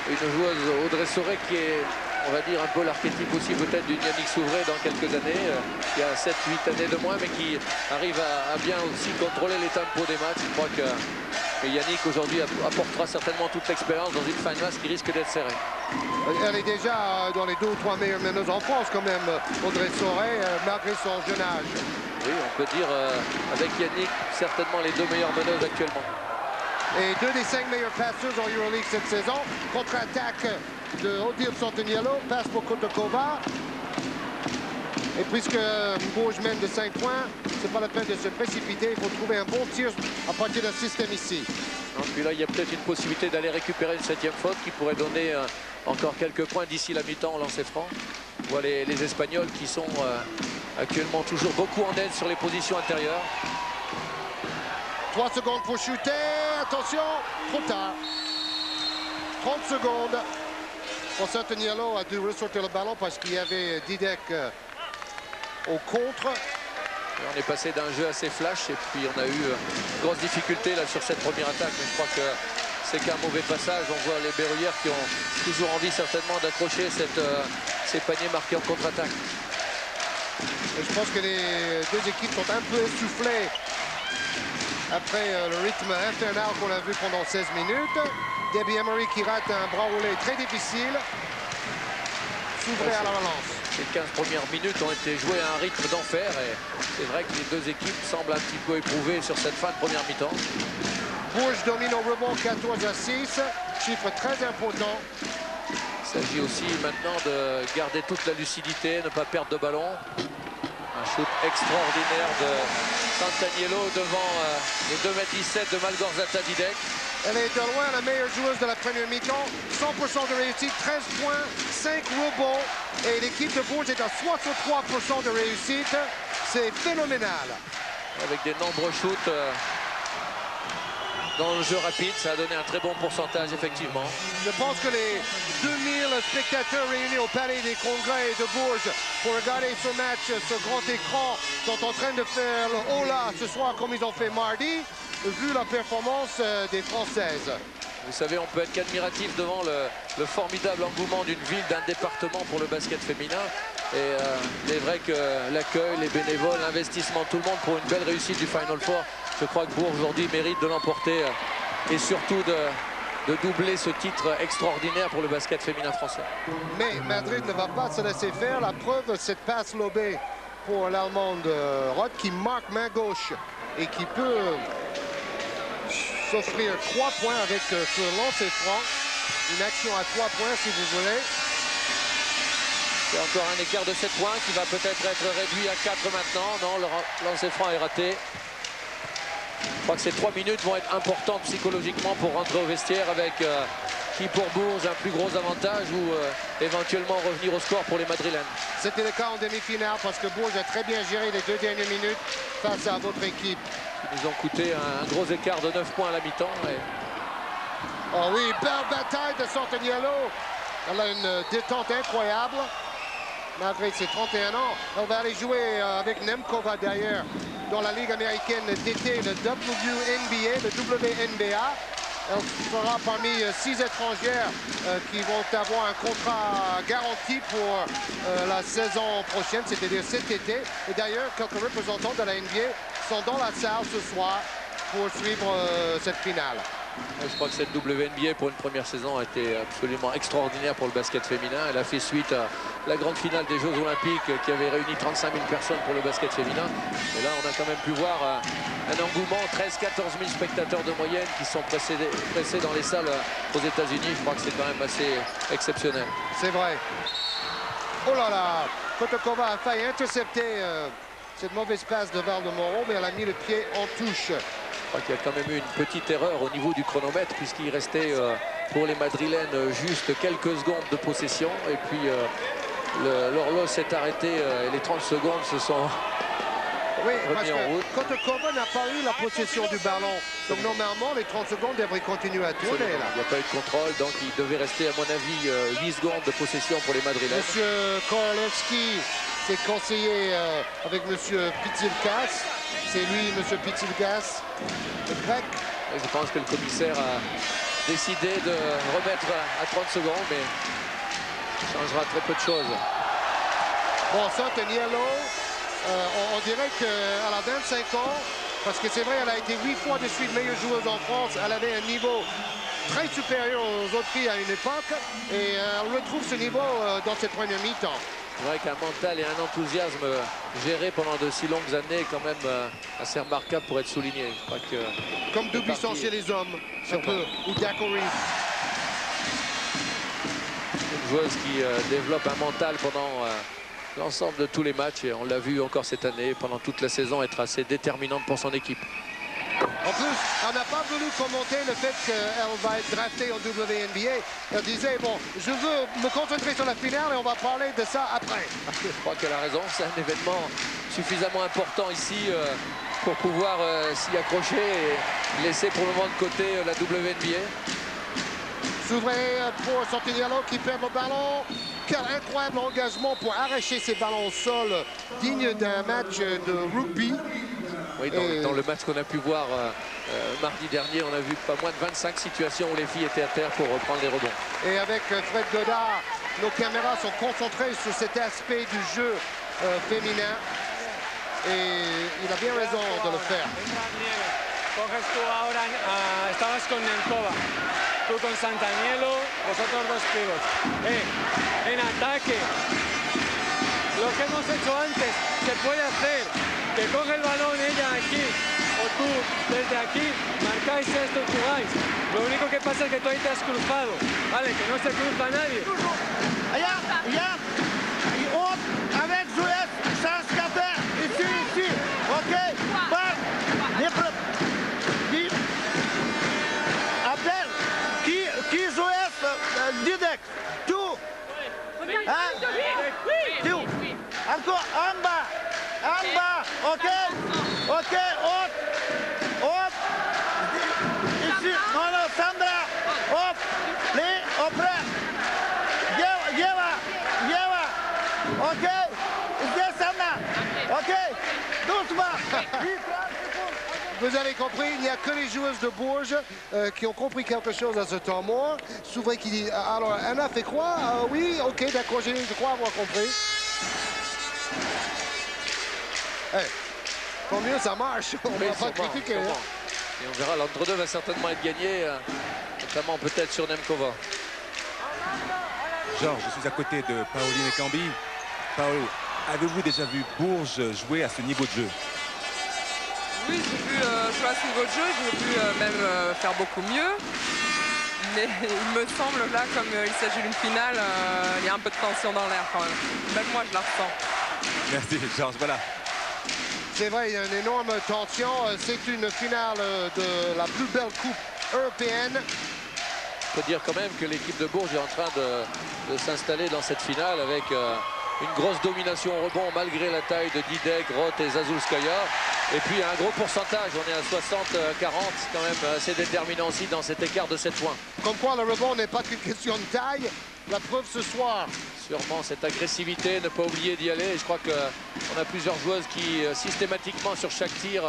une joueuse, Audrey Soré, qui est, on va dire, un peu l'archétype aussi peut-être d'une Yannick Souvray dans quelques années, qui a 7-8 années de moins, mais qui arrive à bien aussi contrôler les tempos des matchs. Je crois que Yannick aujourd'hui apportera certainement toute l'expérience dans une fin de match qui risque d'être serrée. Elle est déjà dans les 2 ou 3 meilleures meneuses en France quand même, Audrey Soré, malgré son jeune âge. Oui, on peut dire avec Yannick certainement les 2 meilleures meneuses actuellement. Et 2 des 5 meilleures passeuses en Euroleague cette saison. Contre-attaque de Odile Santaniello, passe pour Kotokova. Et puisque Bourges mène de 5 points, c'est pas la peine de se précipiter. Il faut trouver un bon tir à partir d'un système ici. Et puis là, il y a peut-être une possibilité d'aller récupérer une 7e faute qui pourrait donner encore quelques points d'ici la mi-temps au lancer franc. On voit les Espagnols qui sont actuellement toujours beaucoup en aide sur les positions intérieures. 3 secondes pour shooter. Attention, trop tard. 30 secondes. Santaniello a dû ressortir le ballon parce qu'il y avait Didek au contre. Et on est passé d'un jeu assez flash et puis on a eu une grosse difficulté là sur cette première attaque. Mais je crois que c'est qu'un mauvais passage. On voit les Berruyères qui ont toujours envie certainement d'accrocher ces paniers marqués en contre-attaque. Je pense que les 2 équipes sont un peu essoufflées après le rythme infernal qu'on a vu pendant 16 minutes. Debbie Emery qui rate un bras roulé très difficile. Souvray à la relance. Les 15 premières minutes ont été jouées à un rythme d'enfer et c'est vrai que les 2 équipes semblent un petit peu éprouvées sur cette fin de première mi-temps. Bourges domine au rebond 14-6, chiffre très important. Il s'agit aussi maintenant de garder toute la lucidité, ne pas perdre de ballon. Un shoot extraordinaire de Santaniello devant les 2,17 m de Malgorzata Didek. Elle est de loin la meilleure joueuse de la première mi-temps. 100% de réussite, 13 points, 5 rebonds. Et l'équipe de Bourges est à 63% de réussite. C'est phénoménal. Avec des nombreux shoots dans le jeu rapide, ça a donné un très bon pourcentage, effectivement. Je pense que les 2000 spectateurs réunis au Palais des Congrès de Bourges pour regarder ce match, ce grand écran, sont en train de faire le hola ce soir comme ils ont fait mardi, vu la performance des Françaises. Vous savez, on peut être qu'admiratif devant le formidable engouement d'une ville, d'un département pour le basket féminin. Et il est vrai que l'accueil, les bénévoles, l'investissement, tout le monde pour une belle réussite du Final Four. Je crois que Bourges aujourd'hui mérite de l'emporter et surtout de doubler ce titre extraordinaire pour le basket féminin français. Mais Madrid ne va pas se laisser faire. La preuve, cette passe lobée pour l'Allemande Roth qui marque main gauche et qui peut s'offrir 3 points avec ce lancer franc. Une action à 3 points si vous voulez. C'est encore un écart de 7 points qui va peut-être être réduit à 4 maintenant. Non, le lancer franc est raté. Je crois que ces 3 minutes vont être importantes psychologiquement pour rentrer au vestiaire avec qui pour Bourges un plus gros avantage ou éventuellement revenir au score pour les Madrilènes. C'était le cas en demi-finale parce que Bourges a très bien géré les 2 dernières minutes face à votre équipe. Ils nous ont coûté un gros écart de 9 points à la mi-temps. Et... Oh oui, belle bataille de Santaniello. Elle a une détente incroyable. Malgré ses 31 ans, elle va aller jouer avec Nemkova derrière dans la Ligue américaine d'été, le WNBA, le WNBA. Elle sera parmi 6 étrangères qui vont avoir un contrat garanti pour la saison prochaine, c'est-à-dire cet été. Et d'ailleurs, quelques représentants de la NBA sont dans la salle ce soir pour suivre cette finale. Je crois que cette WNBA pour une première saison a été absolument extraordinaire pour le basket féminin. Elle a fait suite à la grande finale des Jeux Olympiques qui avait réuni 35 000 personnes pour le basket féminin. Et là, on a quand même pu voir un engouement, 13-14 000 spectateurs de moyenne qui sont pressés dans les salles aux États-Unis. Je crois que c'est quand même assez exceptionnel. C'est vrai. Oh là là, Kotokova a failli intercepter cette mauvaise passe de Valdemoro, mais elle a mis le pied en touche. Je crois qu'il y a quand même eu une petite erreur au niveau du chronomètre puisqu'il restait pour les Madrilènes juste quelques secondes de possession et puis l'horloge s'est arrêtée et les 30 secondes se sont remis en route. Kotokova n'a pas eu la possession du ballon, donc normalement les 30 secondes devraient continuer à tourner là. Il n'y a pas eu de contrôle, donc il devait rester à mon avis 8 secondes de possession pour les Madrilènes. Monsieur Korolevski s'est conseillé avec Monsieur Pitsilkas. C'est lui, Monsieur Pitsilkas, le grec. Et je pense que le commissaire a décidé de remettre à 30 secondes, mais ça changera très peu de choses. Bon, Santaniello, on dirait qu'elle a 25 ans, parce que c'est vrai, elle a été 8 fois de suite meilleure joueuse en France. Elle avait un niveau très supérieur aux autres filles à une époque, et elle retrouve ce niveau dans cette première mi-temps. C'est vrai qu'un mental et un enthousiasme géré pendant de si longues années est quand même assez remarquable pour être souligné. Je crois que comme Dubuisson chez les hommes, un peu, ou Daiquiri. Une joueuse qui développe un mental pendant l'ensemble de tous les matchs. Et on l'a vu encore cette année, pendant toute la saison, être assez déterminante pour son équipe. En plus, elle n'a pas voulu commenter le fait qu'elle va être draftée en WNBA. Elle disait, bon, je veux me concentrer sur la finale et on va parler de ça après. Je crois qu'elle a raison, c'est un événement suffisamment important ici pour pouvoir s'y accrocher et laisser pour le moment de côté la WNBA. S'ouvrir pour Santaniello qui perd le ballon. Quel incroyable engagement pour arracher ces ballons au sol, digne d'un match de rugby. Oui, dans le match qu'on a pu voir mardi dernier, on a vu pas moins de 25 situations où les filles étaient à terre pour reprendre les rebonds. Et avec Fred Godard, nos caméras sont concentrées sur cet aspect du jeu féminin. Et il a bien raison de le faire. Coges tú ahora, estabas con Nemkova, tú con Santaniello, vosotros dos pibos. En ataque, lo que hemos hecho antes se puede hacer. Que coge el balón ella aquí, o tú desde aquí, marcáis esto y jugáis. Lo único que pasa es que tú ahí te has cruzado, ¿vale? Que no se cruza nadie. Allá, allá, y hop, avec Jouet, change café, ici, ok, par, Abdel, qui Jouet, Didek, tout, hein, tout, encore, en bas, ok, hop, ici, non, Sandra, hop, les, après, lleva, ok, descendant, ok, doucement. Vous avez compris, il n'y a que les joueuses de Bourges qui ont compris quelque chose à ce temps mort. S'ouvrir qui dit, alors Anna fait quoi? Oui, ok, d'accord, je crois avoir compris. Hey, tant mieux, ça marche, on ne va pas critiquer. Hein. Et on verra, l'entre-deux va certainement être gagné, notamment peut-être sur Nemkova. Georges, je suis à côté de Pauline Cambi. Paul, Avez-vous déjà vu Bourges jouer à ce niveau de jeu? Oui, j'ai vu jouer à ce niveau de jeu, j'ai vu même faire beaucoup mieux. Mais il me semble là, comme il s'agit d'une finale, il y a un peu de tension dans l'air quand même. Même moi, je la ressens. Merci Georges, voilà. C'est vrai, il y a une énorme tension. C'est une finale de la plus belle coupe européenne. Il faut dire quand même que l'équipe de Bourges est en train de s'installer dans cette finale avec une grosse domination au rebond malgré la taille de Didek, Roth et Zazulskaya. Et puis un gros pourcentage, on est à 60-40, c'est quand même assez déterminant aussi dans cet écart de 7 points. Comme quoi le rebond n'est pas qu'une question de taille. La preuve ce soir. Sûrement cette agressivité, ne pas oublier d'y aller. Et je crois qu'on a plusieurs joueuses qui systématiquement sur chaque tir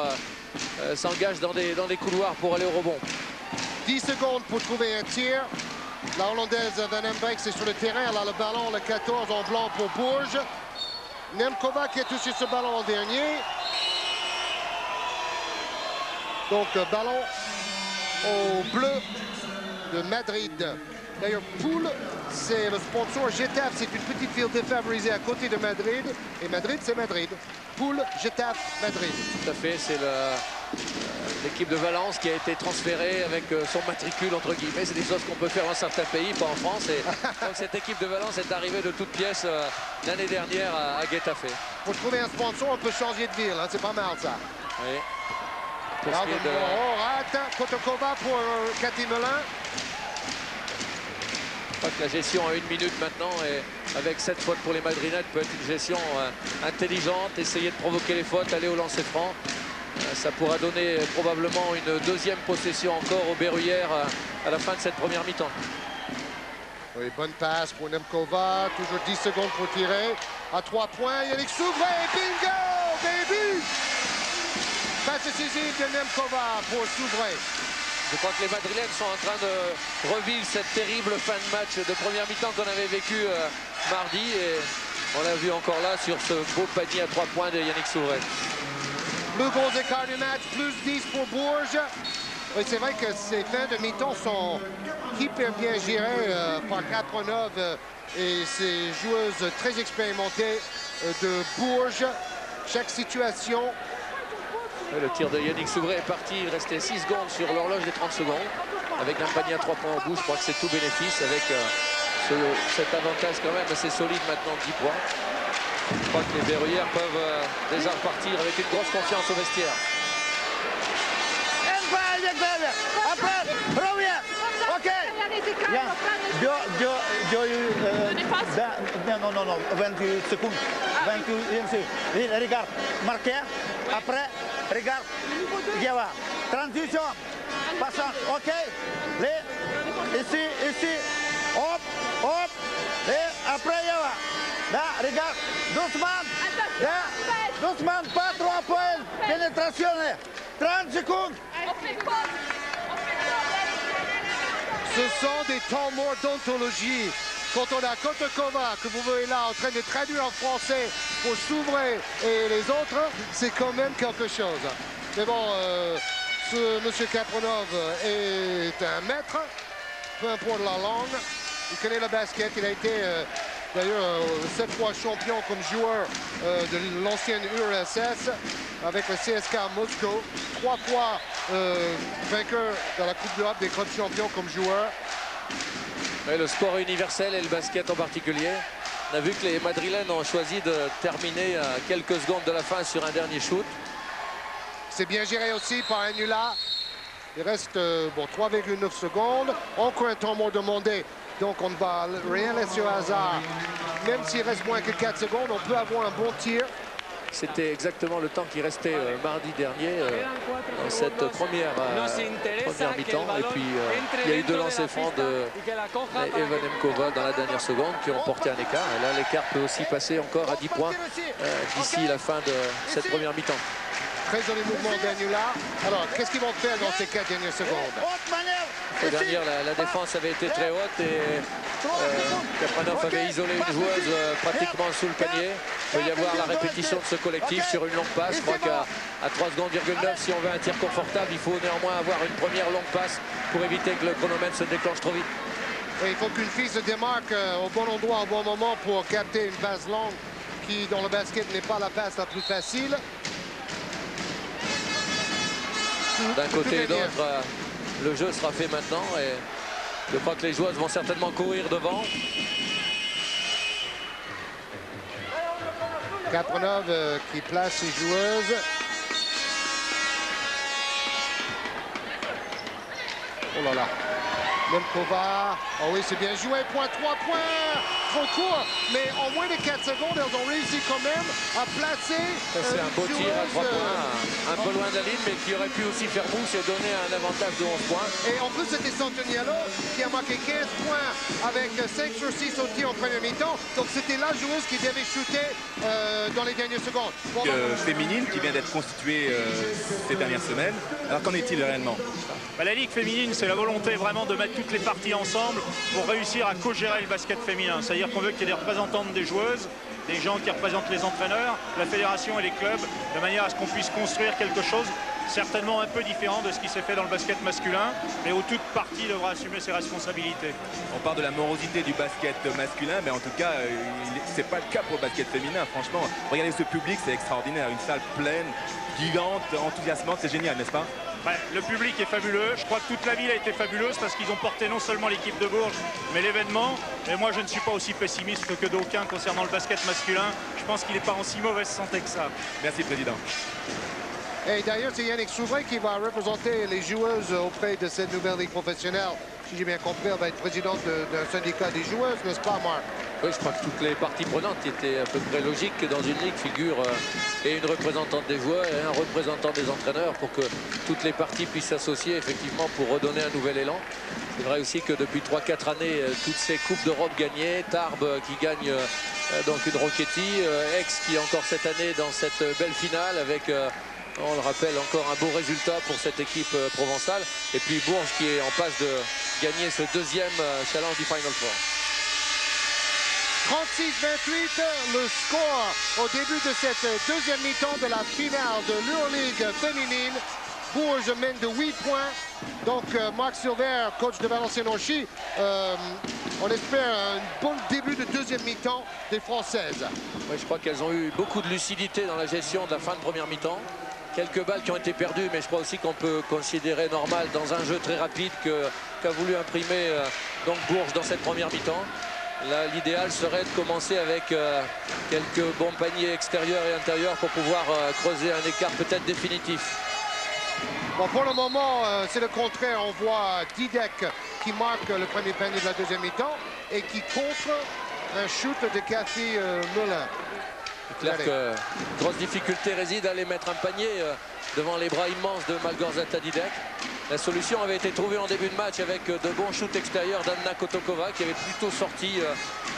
s'engagent dans des couloirs pour aller au rebond. 10 secondes pour trouver un tir. La Hollandaise Van Embeek c'est sur le terrain. Elle a le ballon, le 14 en blanc pour Bourges. Nemkova qui a touché ce ballon en dernier. Donc ballon au bleu de Madrid. D'ailleurs, Pool, c'est le sponsor. Getafe, c'est une petite ville défavorisée à côté de Madrid. Et Madrid, c'est Madrid. Pool, Getafe, Madrid. Tout à fait, c'est l'équipe de Valence qui a été transférée avec son matricule, entre guillemets. C'est des choses qu'on peut faire dans certains pays, pas en France. Et donc cette équipe de Valence est arrivée de toutes pièces l'année dernière à Getafe. Pour trouver un sponsor, on peut changer de ville. Hein. C'est pas mal, ça. Oui. Rate, Kotokova pour Cathy Melin. Je crois que la gestion à 1 minute maintenant, et avec 7 fautes pour les Madrilènes, peut être une gestion intelligente, essayer de provoquer les fautes, aller au lancer franc. Ça pourra donner probablement une deuxième possession encore aux Berruyères à la fin de cette première mi-temps. Oui, bonne passe pour Nemkova, toujours 10 secondes pour tirer. À 3 points, Yannick Souvray, bingo, baby! Passe décisive de Nemkova pour Souvray. Je crois que les Madrilènes sont en train de revivre cette terrible fin de match de première mi-temps qu'on avait vécu mardi. Et on l'a vu encore là sur ce beau panier à 3 points de Yannick Souvray. Le gros écart du match, plus 10 pour Bourges. Oui, c'est vrai que ces fins de mi-temps sont hyper bien gérées par Kapronov et ses joueuses très expérimentées de Bourges. Chaque situation. Le tir de Yannick Souvray est parti, il restait 6 secondes sur l'horloge des 30 secondes. Avec un panier à 3 points au bout, je crois que c'est tout bénéfice avec cet avantage quand même assez solide maintenant de 10 points. Je crois que les Berruyères peuvent déjà repartir avec une grosse confiance au vestiaire. Après, reviens. OK. Non, 28 secondes. 28 secondes. Regarde, marqué. Après, regarde. Yava. Transition. Passant. OK. Ici. Hop. Et après, Yava. Là, regarde. Doucement. Là. Doucement. Pas 3 points. Pénétration. 30 secondes. Ce sont des temps morts d'ontologie. Quand on a Kotokova, que vous voyez là, en train de traduire en français pour Souvray et les autres, c'est quand même quelque chose. Mais bon, ce monsieur Kapronov est un maître, peu importe la langue. Il connaît le basket, il a été d'ailleurs 7 fois champion comme joueur de l'ancienne URSS avec le CSKA Moscou. 3 fois vainqueur dans la Coupe d'Europe des clubs champions comme joueur. Ouais, le sport universel et le basket en particulier. On a vu que les Madrilènes ont choisi de terminer à quelques secondes de la fin sur un dernier shoot. C'est bien géré aussi par Anula. Il reste 3,9 secondes. Encore un temps mort demandé. Donc on ne va rien laisser au hasard. Même s'il reste moins que 4 secondes, on peut avoir un bon tir. C'était exactement le temps qui restait mardi dernier dans cette première mi-temps. Et puis il y a eu 2 lancers francs de Eva Nemkova dans la dernière seconde qui ont porté un écart. Et là, l'écart peut aussi passer encore à 10 points d'ici la fin de cette première mi-temps. Très joli mouvement d'Anula. Alors, qu'est-ce qu'ils vont faire dans ces 4 dernières secondes? L'année dernière, la défense avait été très haute et Kapronov avait isolé une joueuse pratiquement sous le panier. Il peut y avoir la répétition de ce collectif sur une longue passe. Je crois qu'à 3,9 secondes, si on veut un tir confortable, il faut néanmoins avoir une première longue passe pour éviter que le chronomètre se déclenche trop vite. Et il faut qu'une fille se démarque au bon endroit, au bon moment pour capter une passe longue qui, dans le basket, n'est pas la passe la plus facile. D'un côté et d'autre, le jeu sera fait maintenant et je crois que les joueuses vont certainement courir devant. Kapronov qui place ses joueuses. Oh là là. Lemkova. Oh oui, c'est bien joué. Point 3 points. Trop court. Mais en moins de 4 secondes, elles ont réussi quand même à placer. C'est un beau tir à 3 points, un peu loin de la ligne, mais qui aurait pu aussi faire mousse et donner un avantage de 11 points. Et en plus, c'était Santoniello qui a marqué 15 points avec 5 sur 6 au tir en première mi-temps. Donc c'était la joueuse qui devait shooter dans les dernières secondes. Bon, féminine qui vient d'être constituée ces dernières semaines. Alors qu'en est-il réellement? La Ligue féminine, c'est la volonté vraiment de mettre toutes les parties ensemble pour réussir à co-gérer le basket féminin. C'est-à-dire qu'on veut qu'il y ait des représentantes des joueuses, des gens qui représentent les entraîneurs, la fédération et les clubs, de manière à ce qu'on puisse construire quelque chose certainement un peu différent de ce qui s'est fait dans le basket masculin, mais où toute partie devra assumer ses responsabilités. On parle de la morosité du basket masculin, mais en tout cas, c'est pas le cas pour le basket féminin. Franchement, regardez ce public, c'est extraordinaire. Une salle pleine, vivante, enthousiasmante, c'est génial, n'est-ce pas? Le public est fabuleux. Je crois que toute la ville a été fabuleuse parce qu'ils ont porté non seulement l'équipe de Bourges, mais l'événement. Et moi, je ne suis pas aussi pessimiste que d'aucuns concernant le basket masculin. Je pense qu'il n'est pas en si mauvaise santé que ça. Merci, Président. Et d'ailleurs, c'est Yannick Souvray qui va représenter les joueuses auprès de cette nouvelle ligue professionnelle. Si j'ai bien compris, elle va être présidente d'un syndicat des joueuses, n'est-ce pas, Marc? Oui, je crois que toutes les parties prenantes étaient à peu près logiques que dans une ligue figure et une représentante des joueurs et un représentant des entraîneurs pour que toutes les parties puissent s'associer effectivement pour redonner un nouvel élan. C'est vrai aussi que depuis 3-4 années, toutes ces Coupes d'Europe gagnées, Tarbes qui gagne donc une Rocchetti, Aix qui encore cette année dans cette belle finale avec... on le rappelle, encore un beau résultat pour cette équipe provençale. Et puis Bourges qui est en passe de gagner ce deuxième challenge du Final Four. 36-28, le score au début de cette deuxième mi-temps de la finale de l'Euroleague féminine. Bourges mène de 8 points. Donc Marc Silver, coach de Valenciennes-Auchy, on espère un bon début de deuxième mi-temps des Françaises. Oui, je crois qu'elles ont eu beaucoup de lucidité dans la gestion de la fin de première mi-temps. Quelques balles qui ont été perdues, mais je crois aussi qu'on peut considérer normal dans un jeu très rapide qu'a voulu imprimer donc Bourges dans cette première mi-temps. Là, l'idéal serait de commencer avec quelques bons paniers extérieurs et intérieurs pour pouvoir creuser un écart peut-être définitif. Bon, pour le moment, c'est le contraire. On voit Didek qui marque le premier panier de la deuxième mi-temps et qui contre un shoot de Cathy Muller. C'est clair que grosse difficulté réside à aller mettre un panier devant les bras immenses de Malgorzata Didek. La solution avait été trouvée en début de match avec de bons shoots extérieurs d'Anna Kotokova qui avait plutôt sorti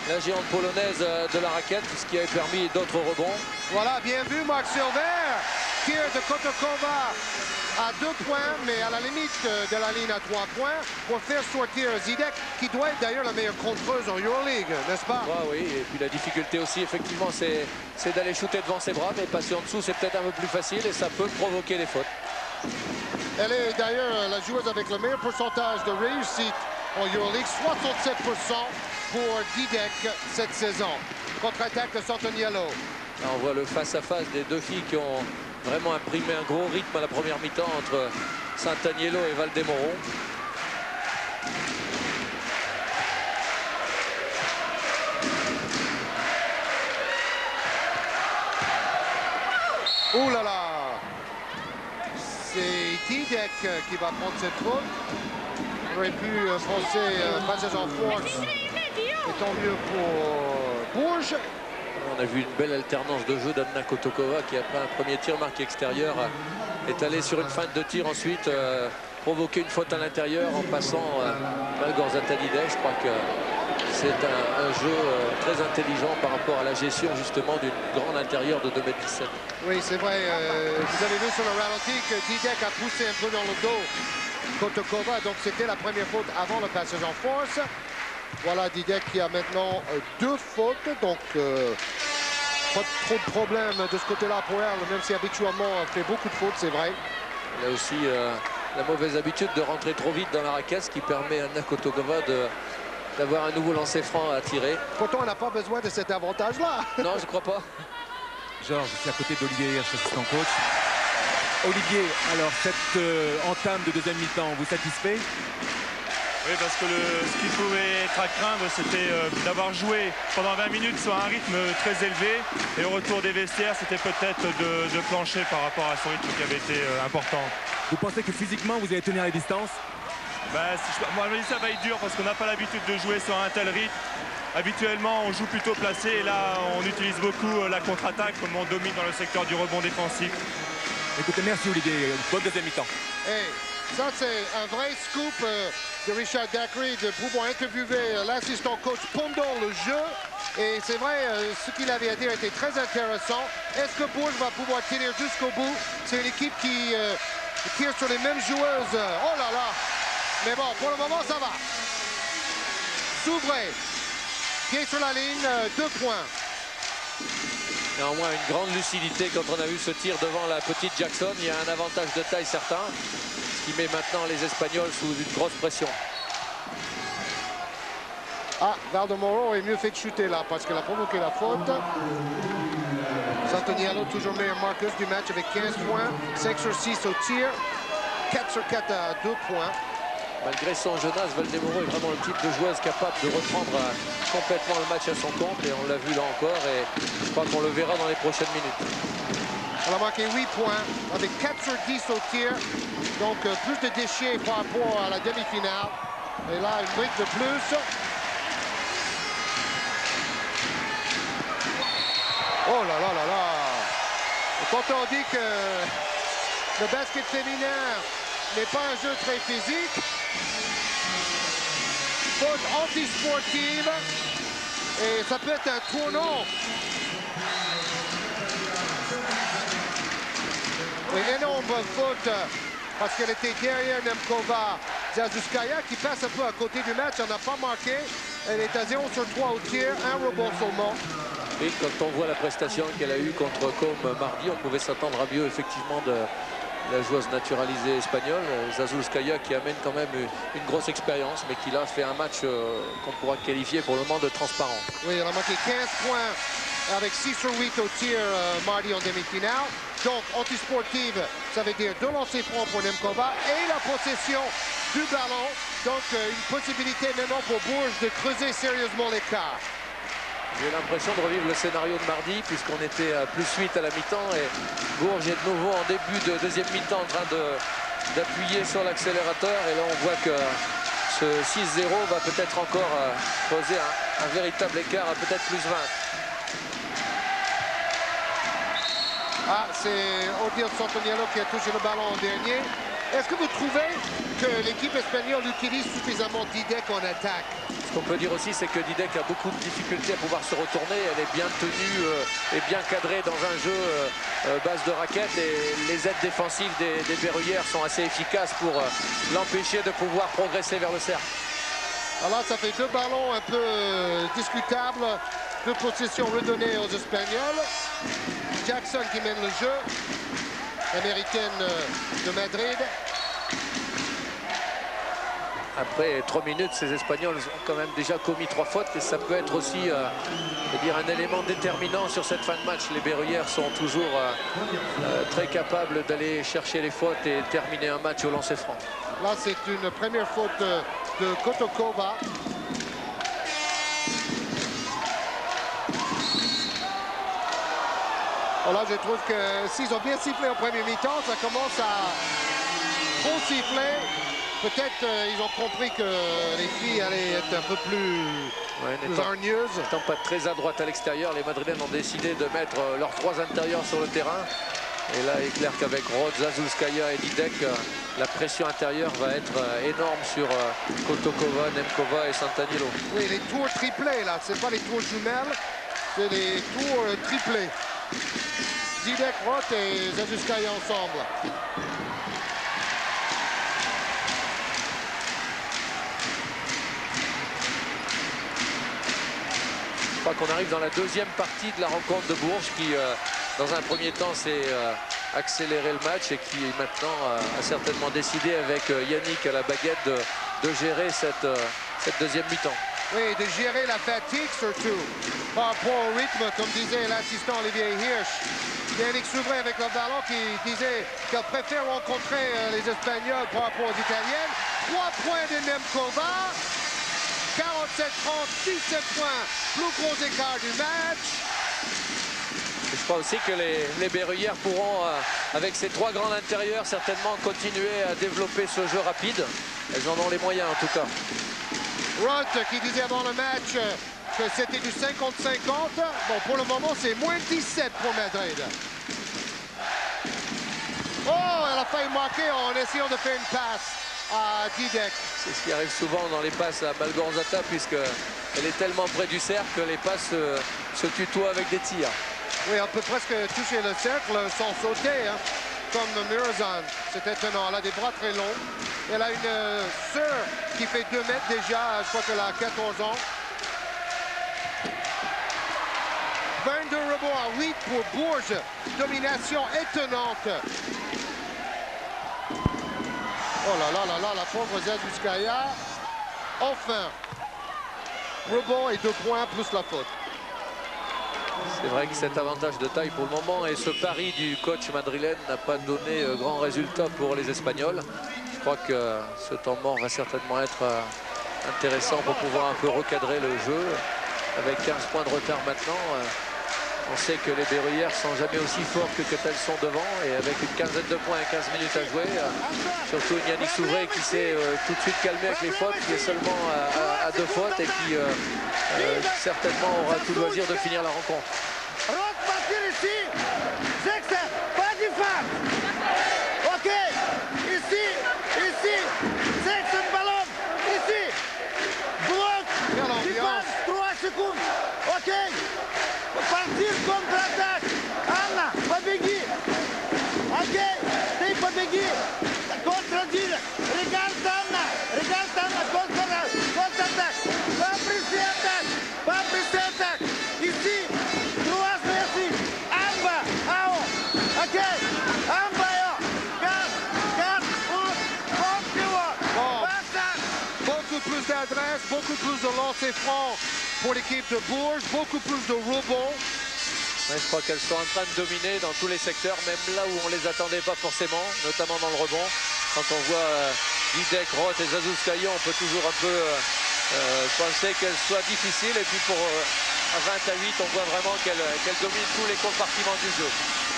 la géante polonaise de la raquette, ce qui avait permis d'autres rebonds. Voilà, bien vu Marc Silver. Tir de Kotokova à 2 points, mais à la limite de la ligne à 3 points pour faire sortir Zidek, qui doit être d'ailleurs la meilleure contreuse en Euroleague, n'est-ce pas? Oui, et puis la difficulté aussi, effectivement, c'est d'aller shooter devant ses bras, mais passer en dessous, c'est peut-être un peu plus facile et ça peut provoquer les fautes. Elle est d'ailleurs la joueuse avec le meilleur pourcentage de réussite en Euroleague, 67% pour Didek cette saison. Contre-attaque de Santoniello. Là, on voit le face-à-face des deux filles qui ont vraiment imprimé un gros rythme à la première mi-temps entre Santaniello et Valdemoro. Ouh là là! C'est Didek qui va prendre cette faute. On aurait pu penser passage en force. Et tant mieux pour Bourges. On a vu une belle alternance de jeu d'Anna Kotokova qui, après un premier tir marqué extérieur, est allée sur une feinte de tir ensuite, provoquer une faute à l'intérieur en passant Malgorzata Didek. Je crois que c'est un jeu très intelligent par rapport à la gestion justement d'une grande intérieure de 2,17 m. Oui, c'est vrai. Vous avez vu sur le ralenti que Didek a poussé un peu dans le dos Kotokova. Donc c'était la première faute avant le passage en force. Voilà Didek qui a maintenant 2 fautes, donc pas trop de problèmes de ce côté-là pour elle, même si habituellement elle fait beaucoup de fautes, c'est vrai. Il y a aussi la mauvaise habitude de rentrer trop vite dans la raquette, ce qui permet à Anna Kotokova de d'avoir un nouveau lancer franc à tirer. Pourtant, on n'a pas besoin de cet avantage-là. Non, je crois pas. Georges, je suis à côté d'Olivier Hirsch, assistant coach. Olivier, alors cette entame de deuxième mi-temps, vous satisfait? Oui, parce que ce qui pouvait être à craindre, c'était d'avoir joué pendant 20 minutes sur un rythme très élevé. Et au retour des vestiaires, c'était peut-être de plancher par rapport à ce rythme qui avait été important. Vous pensez que physiquement, vous allez tenir les distances? Moi, je me dis ça va être dur parce qu'on n'a pas l'habitude de jouer sur un tel rythme. Habituellement, on joue plutôt placé et là, on utilise beaucoup la contre-attaque comme on domine dans le secteur du rebond défensif. Écoutez, merci Olivier. Bonne deuxième mi-temps. Hey, ça, c'est un vrai scoop de Richard Dacre de pouvoir interviewer l'assistant coach pendant le jeu. Et c'est vrai, ce qu'il avait à dire était très intéressant. Est-ce que Bourges va pouvoir tenir jusqu'au bout? C'est une équipe qui tire sur les mêmes joueuses. Oh là là! Mais bon, pour le moment, ça va. Souvray, pied sur la ligne, 2 points. Néanmoins, une grande lucidité quand on a vu ce tir devant la petite Jackson. Il y a un avantage de taille certain, ce qui met maintenant les Espagnols sous une grosse pression. Ah, Valdemoro est mieux fait de chuter là parce qu'elle a provoqué la faute. Santoniello, toujours meilleur marqueur du match avec 15 points, 5 sur 6 au tir, 4 sur 4 à 2 points. Malgré son jeune âge, Valdemoro est vraiment le type de joueuse capable de reprendre complètement le match à son compte. Et on l'a vu là encore et je crois qu'on le verra dans les prochaines minutes. Elle a marqué 8 points avec 4 sur 10 au tir. Donc plus de déchets par rapport à la demi-finale. Et là, une brique de plus. Oh là là là là! Et quand on dit que le basket féminin n'est pas un jeu très physique, faute anti-sportive, et ça peut être un tournant. Une énorme faute parce qu'elle était derrière Nemkova Zazulskaya qui passe un peu à côté du match, elle n'a pas marqué. Elle est à 0 sur 3 au tir, un rebond seulement. Et quand on voit la prestation qu'elle a eue contre Com mardi, on pouvait s'attendre à mieux effectivement de la joueuse naturalisée espagnole, Zazulskaya, qui amène quand même une grosse expérience, mais qui là fait un match qu'on pourra qualifier pour le moment de transparent. Oui, elle a marqué 15 points avec 6 sur 8 au tir mardi en demi-finale. Donc, anti-sportive, ça veut dire 2 lancers francs pour Nemkova et la possession du ballon. Donc, une possibilité maintenant pour Bourges de creuser sérieusement l'écart. J'ai l'impression de revivre le scénario de mardi puisqu'on était à +8 à la mi-temps et Bourges est de nouveau en début de deuxième mi-temps en train d'appuyer sur l'accélérateur et là on voit que ce 6-0 va peut-être encore poser un véritable écart à peut-être +20. Ah, c'est Odile Santoniello qui a touché le ballon en dernier. Est-ce que vous trouvez que l'équipe espagnole utilise suffisamment Didek en attaque? Ce qu'on peut dire aussi, c'est que Didek a beaucoup de difficultés à pouvoir se retourner. Elle est bien tenue et bien cadrée dans un jeu base de raquette. Et les aides défensives des Berruyères sont assez efficaces pour l'empêcher de pouvoir progresser vers le cercle. Alors là, ça fait 2 ballons un peu discutables. 2 possessions redonnées aux Espagnols. Jackson qui mène le jeu. Américaine de Madrid. Après 3 minutes, ces Espagnols ont quand même déjà commis 3 fautes et ça peut être aussi un élément déterminant sur cette fin de match. Les Berruyères sont toujours très capables d'aller chercher les fautes et terminer un match au lancer franc. Là, c'est une première faute de Kotokova. Là, je trouve que s'ils ont bien sifflé en premier mi-temps, ça commence à trop siffler. Peut-être ils ont compris que les filles allaient être un peu plus hargneuses. N'étant pas très à droite à l'extérieur, les Madrilènes ont décidé de mettre leurs 3 intérieurs sur le terrain. Et là, il est clair qu'avec Rod, Zazulskaya et Didek, la pression intérieure va être énorme sur Kotokova, Nemkova et Santaniello. Oui, les tours triplés, là, c'est pas les tours jumelles, c'est les tours triplés. Didek, Roth et Zazulskaya ensemble. Je crois qu'on arrive dans la deuxième partie de la rencontre de Bourges qui, dans un premier temps, s'est accéléré le match et qui maintenant a certainement décidé avec Yannick à la baguette de gérer cette deuxième mi-temps. Oui, de gérer la fatigue surtout. Par rapport au rythme, comme disait l'assistant Olivier Hirsch. Yannick Souvray avec le ballon qui disait qu'elle préfère rencontrer les Espagnols par rapport aux Italiennes. 3 points de Nemkova. 47-30, 17 points. Plus gros écart du match. Je crois aussi que les Berruyères pourront, avec ces 3 grands intérieurs, certainement continuer à développer ce jeu rapide. Elles en ont les moyens en tout cas. Roth qui disait avant le match que c'était du 50-50. Bon, pour le moment, c'est moins 17 pour Madrid. Oh, elle a failli marquer en essayant de faire une passe à Didek. C'est ce qui arrive souvent dans les passes à Malgorzata, puisqu'elle est tellement près du cercle que les passes se tutoient avec des tirs. Oui, on peut presque toucher le cercle sans sauter, hein, comme Mirazan. C'est étonnant, elle a des bras très longs. Elle a une sœur qui fait 2 mètres déjà, je crois qu'elle a 14 ans. 22 rebonds à 8 pour Bourges. Domination étonnante. Oh là là là là, la pauvre Zazuskaya. Enfin, rebond et 2 points plus la faute. C'est vrai que cet avantage de taille pour le moment et ce pari du coach madrilène n'a pas donné grand résultat pour les Espagnols. Je crois que ce temps mort va certainement être intéressant pour pouvoir un peu recadrer le jeu. Avec 15 points de retard maintenant, on sait que les Berruyères sont jamais aussi fortes que quand elles sont devant. Et avec une quinzaine de points et 15 minutes à jouer, surtout Yannick Souvray qui s'est tout de suite calmé avec les fautes, qui est seulement à 2 fautes et qui certainement aura tout loisir de finir la rencontre. Roth partir ici. Sexter, pas du phare. Ok. Ici. Sexter, ballon. Ici. Bloc. Défense. 3 secondes. Ok. Partir contre-attaque. Anna, побеги. Ok. Ты побеги. Contre-dire. Regarde Anna. Contre-attaque. Pas presser attaque. Ici. 3 merci. Amba. Ao. Ok. Amba. Garde. Bon. Beaucoup plus d'adresse, beaucoup plus de lancers francs pour l'équipe de Bourges, beaucoup plus de rebonds. Ouais, je crois qu'elles sont en train de dominer dans tous les secteurs, même là où on ne les attendait pas forcément, notamment dans le rebond. Quand on voit Didek, Roth et Zazuskaya, on peut toujours un peu penser qu'elles soient difficiles. Et puis à 20 à 8, on voit vraiment qu'elles dominent tous les compartiments du jeu.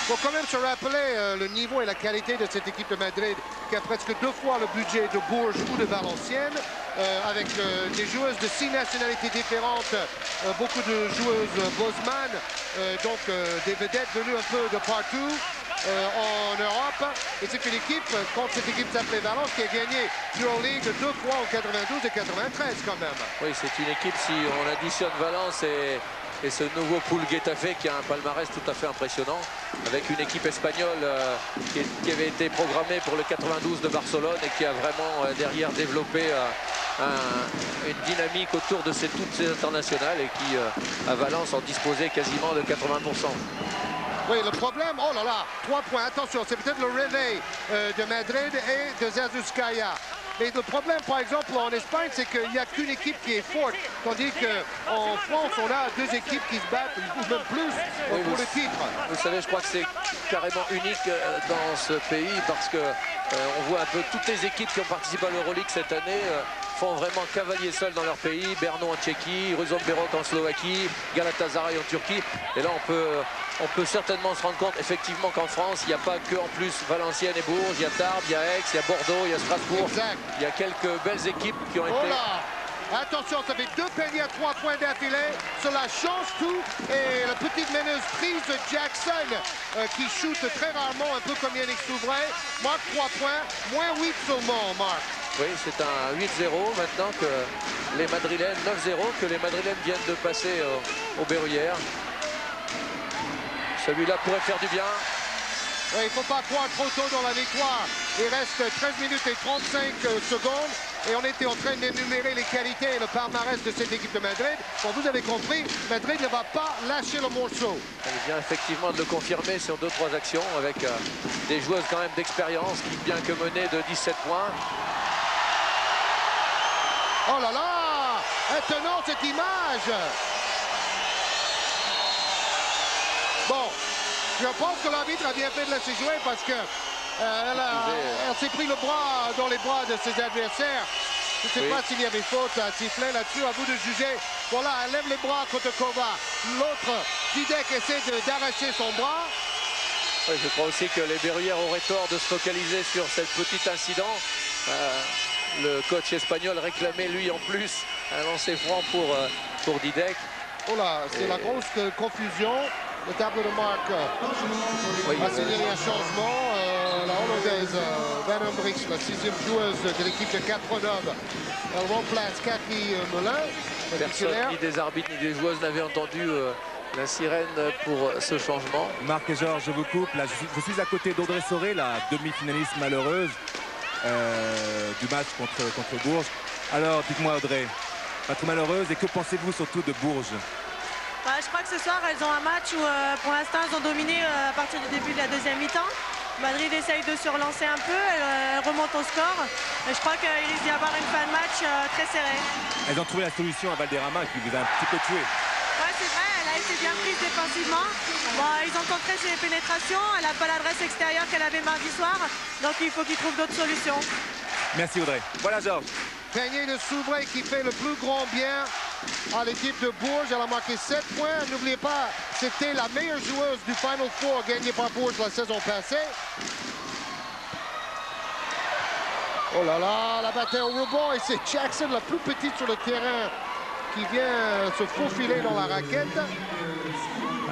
Il faut quand même se rappeler le niveau et la qualité de cette équipe de Madrid qui a presque 2 fois le budget de Bourges ou de Valenciennes, avec des joueuses de 6 nationalités différentes, beaucoup de joueuses Bosman, donc des vedettes venues un peu de partout en Europe. Et c'est une équipe, contre cette équipe s'appelait Valence, qui a gagné Euroleague 2 fois en 92 et 93 quand même. Oui, c'est une équipe, si on additionne Valence et ce nouveau pool Getafe qui a un palmarès tout à fait impressionnant, avec une équipe espagnole qui avait été programmée pour le 92 de Barcelone et qui a vraiment derrière développé une dynamique autour de toutes ces internationales et qui à Valence en disposait quasiment de 80%. Oui, le problème, oh là là, 3 points, attention, c'est peut-être le réveil de Madrid et de Zazuskaya. Mais le problème, par exemple, en Espagne, c'est qu'il n'y a qu'une équipe qui est forte. Tandis qu'en France, on a 2 équipes qui se battent, ou même plus, pour le titre. Vous savez, je crois que c'est carrément unique dans ce pays parce que on voit un peu toutes les équipes qui ont participé à l'Euroleague cette année font vraiment cavalier seul dans leur pays. Brno en Tchéquie, Ruzomberok en Slovaquie, Galatasaray en Turquie. Et là, on peut certainement se rendre compte effectivement qu'en France, il n'y a pas que en plus Valenciennes et Bourges, il y a Tarbes, il y a Aix, il y a Bordeaux, il y a Strasbourg. Exact. Il y a quelques belles équipes qui ont été... Oh là! Attention, ça fait 2 paniers à 3 points d'affilée. Cela change tout. Et la petite meneuse prise de Jackson qui shoot très rarement, un peu comme Yannick Souvray, marque 3 points, moins 8 seulement, Marc. Oui, c'est un 8-0 maintenant que les Madrilènes, 9-0 que les Madrilènes viennent de passer aux Berruyères. Celui-là pourrait faire du bien. Oui, il ne faut pas croire trop tôt dans la victoire. Il reste 13 minutes et 35 secondes. Et on était en train d'énumérer les qualités et le palmarès de cette équipe de Madrid. Bon, vous avez compris, Madrid ne va pas lâcher le morceau. On vient effectivement de le confirmer sur 2-3 actions avec des joueuses quand même d'expérience qui, bien que menées de 17 points. Oh là là! Étonnant cette image. Bon, je pense que l'arbitre a bien fait de laisser jouer parce que elle s'est pris le bras dans les bras de ses adversaires. Je ne sais pas s'il y avait faute à siffler là-dessus, à vous de juger. Voilà, elle lève les bras Kotokova. L'autre, Didek, essaie d'arracher son bras. Oui, je crois aussi que les Berruyères auraient tort de se focaliser sur cet petit incident. Le coach espagnol réclamait lui en plus un lancer franc pour Didek. Oh là, c'est la grosse confusion. Le tableau de marque a signalé un changement. La Hollandaise Van Humbrix, la 6e joueuse de l'équipe de 4-9, elle remplace Cathy Melin. Personne, ni des arbitres ni des joueuses n'avaient entendu la sirène pour ce changement. Marc et Georges, je vous coupe. Là, je suis à côté d'Audrey Soré, la demi-finaliste malheureuse du match contre Bourges. Alors, dites-moi Audrey, pas trop malheureuse, et que pensez-vous surtout de Bourges? Je crois que ce soir, elles ont un match où, pour l'instant, elles ont dominé à partir du début de la deuxième mi-temps. Madrid essaye de se relancer un peu, elle remonte au score. Et je crois qu'il risque d'y avoir une fin de match très serrée. Elles ont trouvé la solution à Valderrama qui vous a un petit peu tué. Ouais, c'est vrai, elle a été bien prise défensivement. Bon, ils ont contré ses pénétrations, elle n'a pas l'adresse extérieure qu'elle avait mardi soir. Donc il faut qu'ils trouvent d'autres solutions. Merci Audrey. Voilà Georges. Panier de Soubray qui fait le plus grand bien à l'équipe de Bourges. Elle a marqué 7 points. N'oubliez pas, c'était la meilleure joueuse du Final Four gagnée par Bourges la saison passée. Oh là là, la bataille au rebond. Et c'est Jackson, la plus petite sur le terrain, qui vient se faufiler dans la raquette.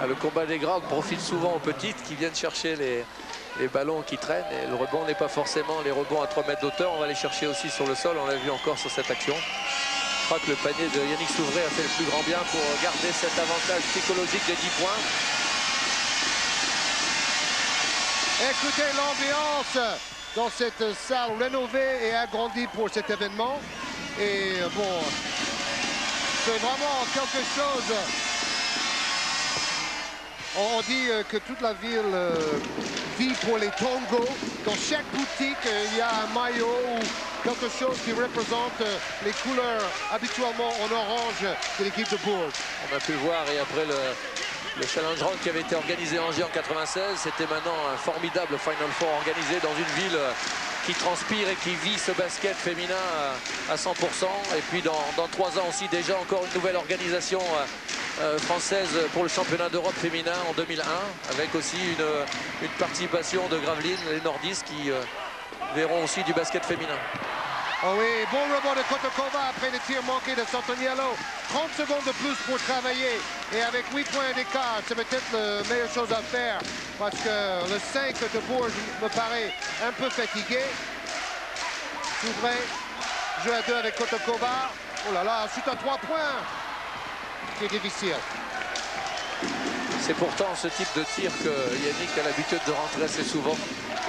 Le combat des grands profite souvent aux petites qui viennent chercher les ballons qui traînent. Et le rebond n'est pas forcément les rebonds à 3 mètres d'auteur. On va les chercher aussi sur le sol. On l'a vu encore sur cette action. Je crois que le panier de Yannick Souvray a fait le plus grand bien pour garder cet avantage psychologique de 10 points. Écoutez l'ambiance dans cette salle rénovée et agrandie pour cet événement. Et bon, c'est vraiment quelque chose. On dit que toute la ville vit pour les tangos. Dans chaque boutique, il y a un maillot ou quelque chose qui représente les couleurs habituellement en orange de l'équipe de Bourges. On a pu voir, et après le Challenge Round qui avait été organisé à Angers en 96, c'était maintenant un formidable Final Four organisé dans une ville qui transpire et qui vit ce basket féminin à 100%. Et puis dans 3 ans aussi déjà encore une nouvelle organisation française pour le championnat d'Europe féminin en 2001, avec aussi une participation de Gravelines, les nordistes qui verront aussi du basket féminin. Oh oui, bon rebond de Kotokova après le tir manqué de Santoniello. 30 secondes de plus pour travailler. Et avec 8 points d'écart, c'est peut-être la meilleure chose à faire. Parce que le 5 de Bourges me paraît un peu fatigué. Souvray joue à 2 avec Kotokova. Oh là là, chute à 3 points. C'est difficile. C'est pourtant ce type de tir que Yannick a l'habitude de rentrer assez souvent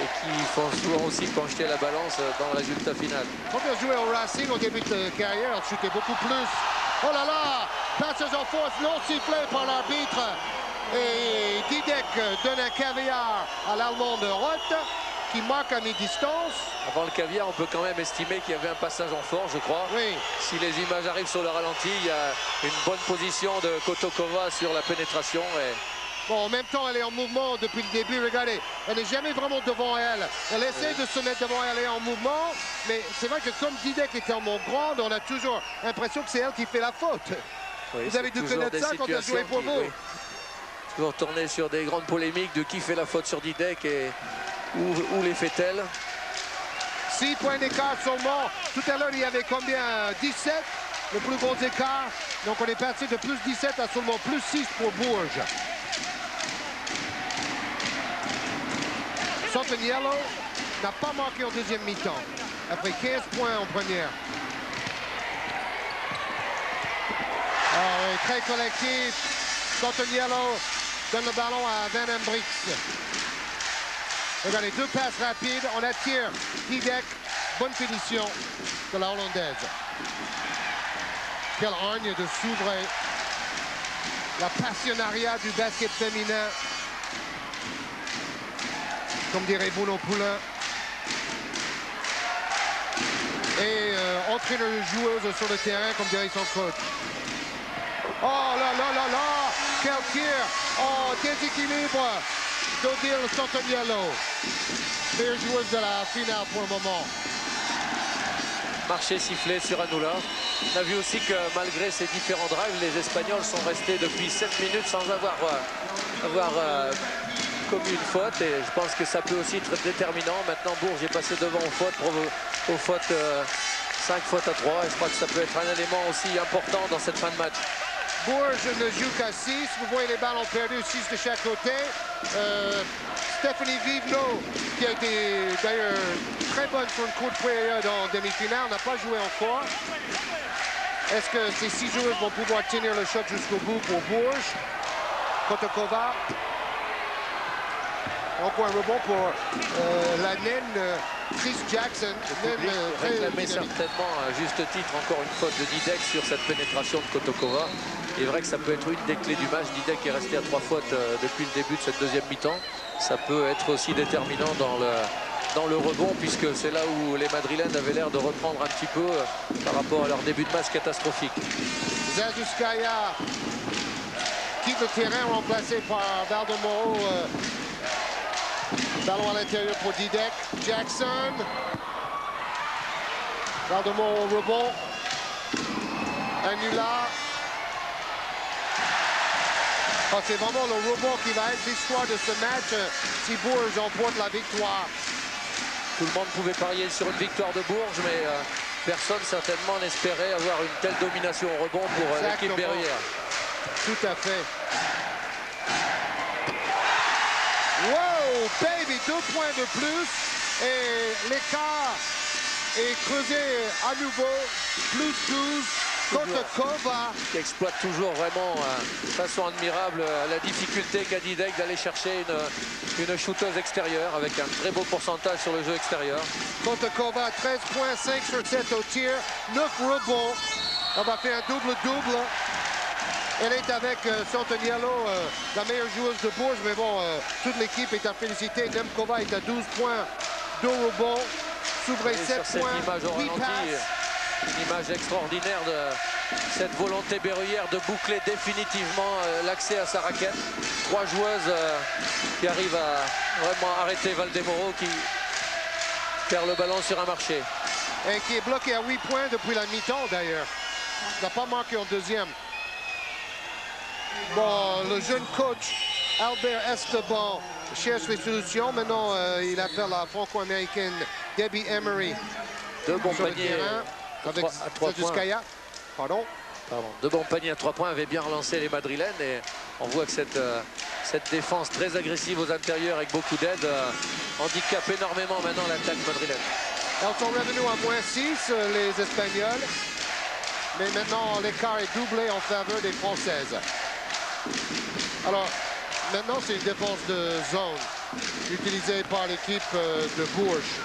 et qui font souvent aussi pencher la balance dans le résultat final. Quand elle jouait au Racing au début de carrière, elle chutait beaucoup plus. Oh là là, passage en force non sifflé par l'arbitre. Et Didek donne un caviar à l'Allemande Roth qui marque à mi-distance. Avant le caviar, on peut quand même estimer qu'il y avait un passage en force, je crois. Oui. Si les images arrivent sur le ralenti, il y a une bonne position de Kotokova sur la pénétration. Et... Bon, en même temps, elle est en mouvement depuis le début. Regardez, elle n'est jamais vraiment devant elle. Elle essaie de se mettre devant elle et en mouvement. Mais c'est vrai que comme Didek était en monte grande, on a toujours l'impression que c'est elle qui fait la faute. Oui, vous avez dû connaître ça quand elle a joué pour vous. Oui. Toujours tourner sur des grandes polémiques de qui fait la faute sur Didek et où les fait-elle. 6 points d'écart seulement. Tout à l'heure, il y avait combien? 17, le plus gros écart. Donc on est passé de plus 17 à seulement plus 6 pour Bourges. Santoniello n'a pas marqué en deuxième mi-temps, après 15 points en première. Ah oui, très collectif. Santoniello donne le ballon à Van Humbrix. Regardez, 2 passes rapides, on attire Didek, bonne finition de la Hollandaise. Quelle hargne de Souvray. La passionnariat du basket féminin. Comme dirait Bruno Poulain. Et entraîneur-joueuse sur le terrain, comme dirait son coach. Oh là là là là! Quel tir! Oh, déséquilibre d'Odile Santoniello. Meilleure joueuse de la finale pour le moment. Marché sifflé sur Anula. On a vu aussi que malgré ces différents drives, les Espagnols sont restés depuis 7 minutes sans avoir commis une faute. Et je pense que ça peut aussi être déterminant. Maintenant, Bourges est passé devant aux fautes 5 fautes à 3. Et je crois que ça peut être un élément aussi important dans cette fin de match. Bourges ne joue qu'à 6. Vous voyez les balles ont perdu 6 de chaque côté. Stephanie Vivno, qui a été d'ailleurs très bonne sur une courte période en demi-finale, n'a pas joué encore. Est-ce que ces 6 joueurs vont pouvoir tenir le choc jusqu'au bout pour Bourges? Kotokova. Encore un rebond pour la naine Chris Jackson. Réclamait certainement à juste titre encore une faute de Didek sur cette pénétration de Kotokova. Il est vrai que ça peut être une des clés du match. Didek est resté à 3 fautes depuis le début de cette deuxième mi-temps. Ça peut être aussi déterminant dans le rebond, puisque c'est là où les Madrilènes avaient l'air de reprendre un petit peu par rapport à leur début de match catastrophique. Zazuskaya quitte le terrain, remplacé par Valdomoro. Ballon à l'intérieur pour Didek. Jackson. Valdomoro au rebond. Anula. Oh, c'est vraiment le rebond qui va être l'histoire de ce match si Bourges emporte la victoire. Tout le monde pouvait parier sur une victoire de Bourges, mais personne certainement n'espérait avoir une telle domination au rebond pour l'équipe berruyère. Tout à fait. Wow, baby, 2 points de plus et l'écart est creusé à nouveau. Plus 12. Kotokova qui exploite toujours vraiment de façon admirable la difficulté qu'a Didek d'aller chercher une shooteuse extérieure avec un très beau pourcentage sur le jeu extérieur. Kotokova, 13 points, 5 sur 7 au tir, 9 rebonds. On va faire un double-double. Elle est avec Santoniello, la meilleure joueuse de Bourges, mais bon, toute l'équipe est à féliciter. Nemkova est à 12 points, 2 rebonds. Souvray 7 points, 8 passes. Une image extraordinaire de cette volonté berruyère de boucler définitivement l'accès à sa raquette. 3 joueuses qui arrivent à vraiment arrêter Valdemoro qui perd le ballon sur un marché. Et qui est bloqué à 8 points depuis la mi-temps d'ailleurs. Il n'a pas marqué en deuxième. Bon, le jeune coach Albert Esteban cherche les solutions. Maintenant, il appelle la franco-américaine Debbie Emery. Deux bons paniers. Avec Zazuskaya. Pardon. De bons paniers à 3 points avaient bien relancé les Madrilènes et on voit que cette défense très agressive aux intérieurs avec beaucoup d'aide handicape énormément maintenant l'attaque madrilène. Elles sont revenues à moins 6, les Espagnols. Mais maintenant, l'écart est doublé en faveur des Françaises. Alors, maintenant, c'est une défense de zone utilisée par l'équipe de Bourges.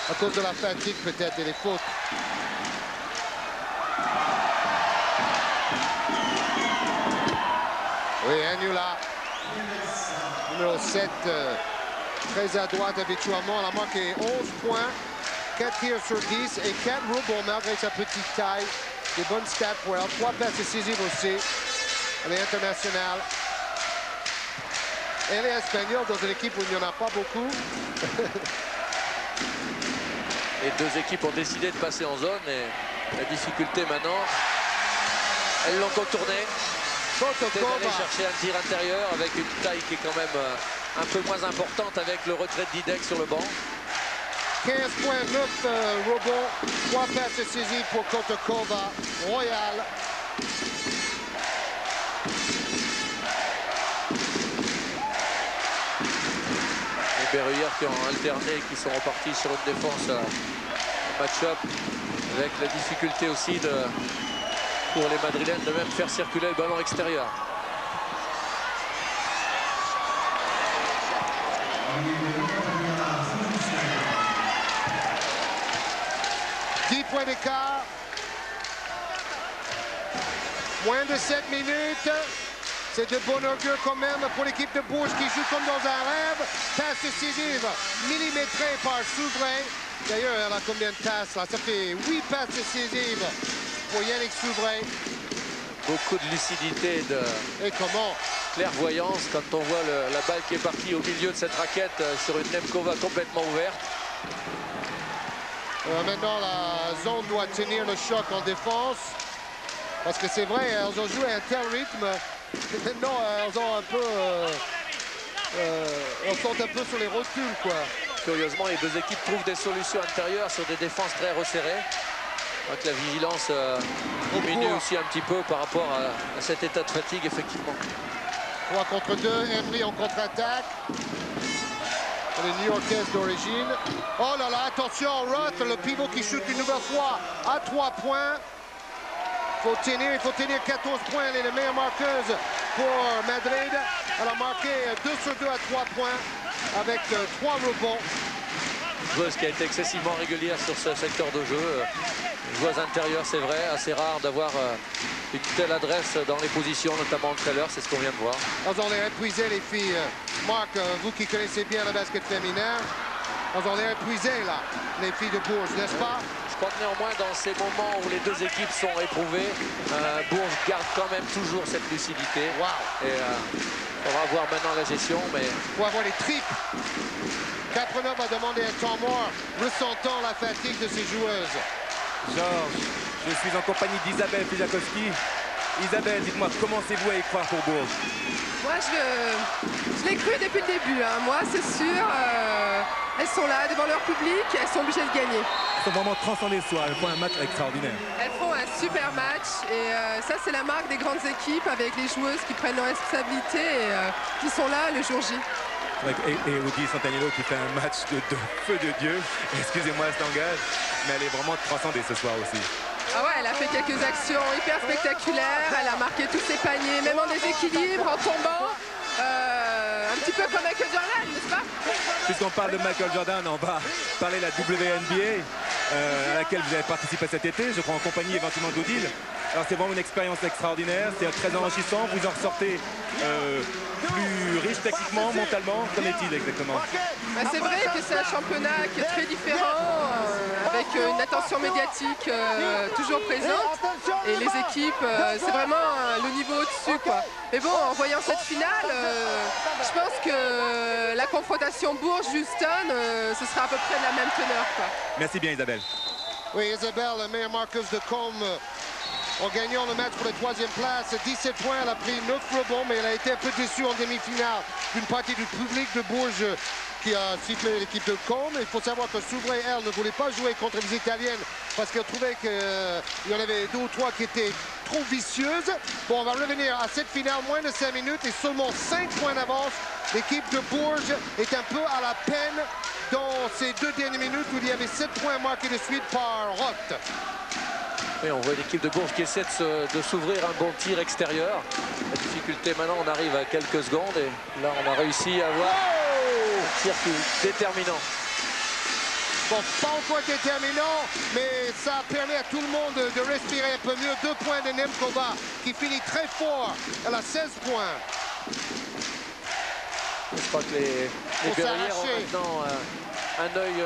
À cause de la fatigue peut-être et des fautes. Oui, Anula, numéro 7, très à droite habituellement. Elle a marqué 11 points, 4 tirs sur 10 et 4 rebonds malgré sa petite taille. Des bonnes stats pour elle. 3 passes décisives aussi. Elle est internationale. Elle est espagnole dans une équipe où il n'y en a pas beaucoup. Les deux équipes ont décidé de passer en zone et la difficulté maintenant, elles l'ont contourné. C'est d'aller chercher un tir intérieur avec une taille qui est quand même un peu moins importante avec le retrait de Didek sur le banc. 15 points, 9 rebonds, 3 passes décisives pour Kotokova, Royal. Les Berruyères qui ont alterné, qui sont repartis sur une défense en match-up avec la difficulté aussi pour les Madrilènes de même faire circuler le ballon extérieur. Points d'écart. Moins de 7 minutes. C'est de bon augure quand même pour l'équipe de Bourges qui joue comme dans un rêve. Passe décisive millimétrée par Souvray. D'ailleurs, elle a combien de passes là? Ça fait 8 passes décisives pour Yannick Souvray. Beaucoup de lucidité, de Et comment? clairvoyance quand on voit la balle qui est partie au milieu de cette raquette sur une Nemkova complètement ouverte. Maintenant, la zone doit tenir le choc en défense. Parce que c'est vrai, elles ont joué à un tel rythme. Maintenant, elles ont un peu... elles sont un peu sur les rotules, quoi. Curieusement, les deux équipes trouvent des solutions intérieures sur des défenses très resserrées. Donc la vigilance diminue aussi un petit peu par rapport à cet état de fatigue, effectivement. 3 contre 2, Emery en contre-attaque. Les New-Yorkaises d'origine. Oh là là, attention, Roth, le pivot qui chute une nouvelle fois à 3 points. Il faut tenir 14 points. Elle est la meilleure marqueuse pour Madrid. Elle a marqué 2 sur 2 à 3 points avec 3 rebonds. Joueuse qui a été excessivement régulière sur ce secteur de jeu. Joueuse intérieure, c'est vrai, assez rare d'avoir une telle adresse dans les positions, notamment entre elles, c'est ce qu'on vient de voir. Elles ont l'air épuisées, les filles. Marc, vous qui connaissez bien le basket féminin, elles ont l'air épuisées, là, les filles de Bourges, n'est-ce pas? Je crois que néanmoins, dans ces moments où les deux équipes sont éprouvées, Bourges garde quand même toujours cette lucidité. Wow. Et on va voir maintenant la gestion, mais... Pour avoir les tripes. Kaprunov va demander un temps mort, ressentant la fatigue de ses joueuses. Georges, je suis en compagnie d'Isabelle Fijakowski. Isabelle, dites-moi, commencez-vous à y croire pour Bourges? Moi, je l'ai cru depuis le début. Hein. Moi, c'est sûr, elles sont là devant leur public, elles sont obligées de gagner. Elles sont vraiment transcendées ce soir, elles font un match extraordinaire. Elles font un super match et ça, c'est la marque des grandes équipes avec les joueuses qui prennent leurs responsabilités et qui sont là le jour J. Et Woody Santaniello qui fait un match de feu de Dieu. Excusez-moi ce langage, mais elle est vraiment transcendée ce soir aussi. Ah ouais, elle a fait quelques actions hyper spectaculaires, elle a marqué tous ses paniers, même en déséquilibre, en tombant. Un petit peu comme Michael Jordan, n'est-ce pas? Puisqu'on parle de Michael Jordan, on va parler de la WNBA à laquelle vous avez participé cet été, je crois en compagnie éventuellement d'Odile. Alors c'est vraiment une expérience extraordinaire, c'est très enrichissant, vous en ressortez plus riche techniquement, mentalement, qu'en est-il exactement? Bah, c'est vrai que c'est un championnat qui est très différent, avec une attention médiatique toujours présente, et les équipes, c'est vraiment le niveau au-dessus, quoi. Mais bon, en voyant cette finale, je pense que la confrontation Bourges-Houston, ce sera à peu près de la même teneur, quoi. Merci bien Isabelle. Oui, Isabelle, la meilleure marqueuse de Com, en gagnant le match pour la 3e place. 17 points, elle a pris 9 rebonds, mais elle a été un peu déçue en demi-finale d'une partie du public de Bourges qui a sifflé l'équipe de Com. Il faut savoir que Souvray, elle, ne voulait pas jouer contre les Italiennes parce qu'elle trouvait qu'il y en avait 2 ou 3 qui étaient trop vicieuses. Bon, on va revenir à cette finale, moins de 5 minutes et seulement 5 points d'avance. L'équipe de Bourges est un peu à la peine dans ces 2 dernières minutes où il y avait 7 points marqués de suite par Roth. Oui, on voit l'équipe de Bourges qui essaie de s'ouvrir un bon tir extérieur. La difficulté maintenant, on arrive à quelques secondes et là on a réussi à avoir un tir déterminant. Bon, pas encore déterminant, mais ça permet à tout le monde de respirer un peu mieux. 2 points de Nemkova qui finit très fort. Elle a 16 points. Je crois que les Berrières ont maintenant un œil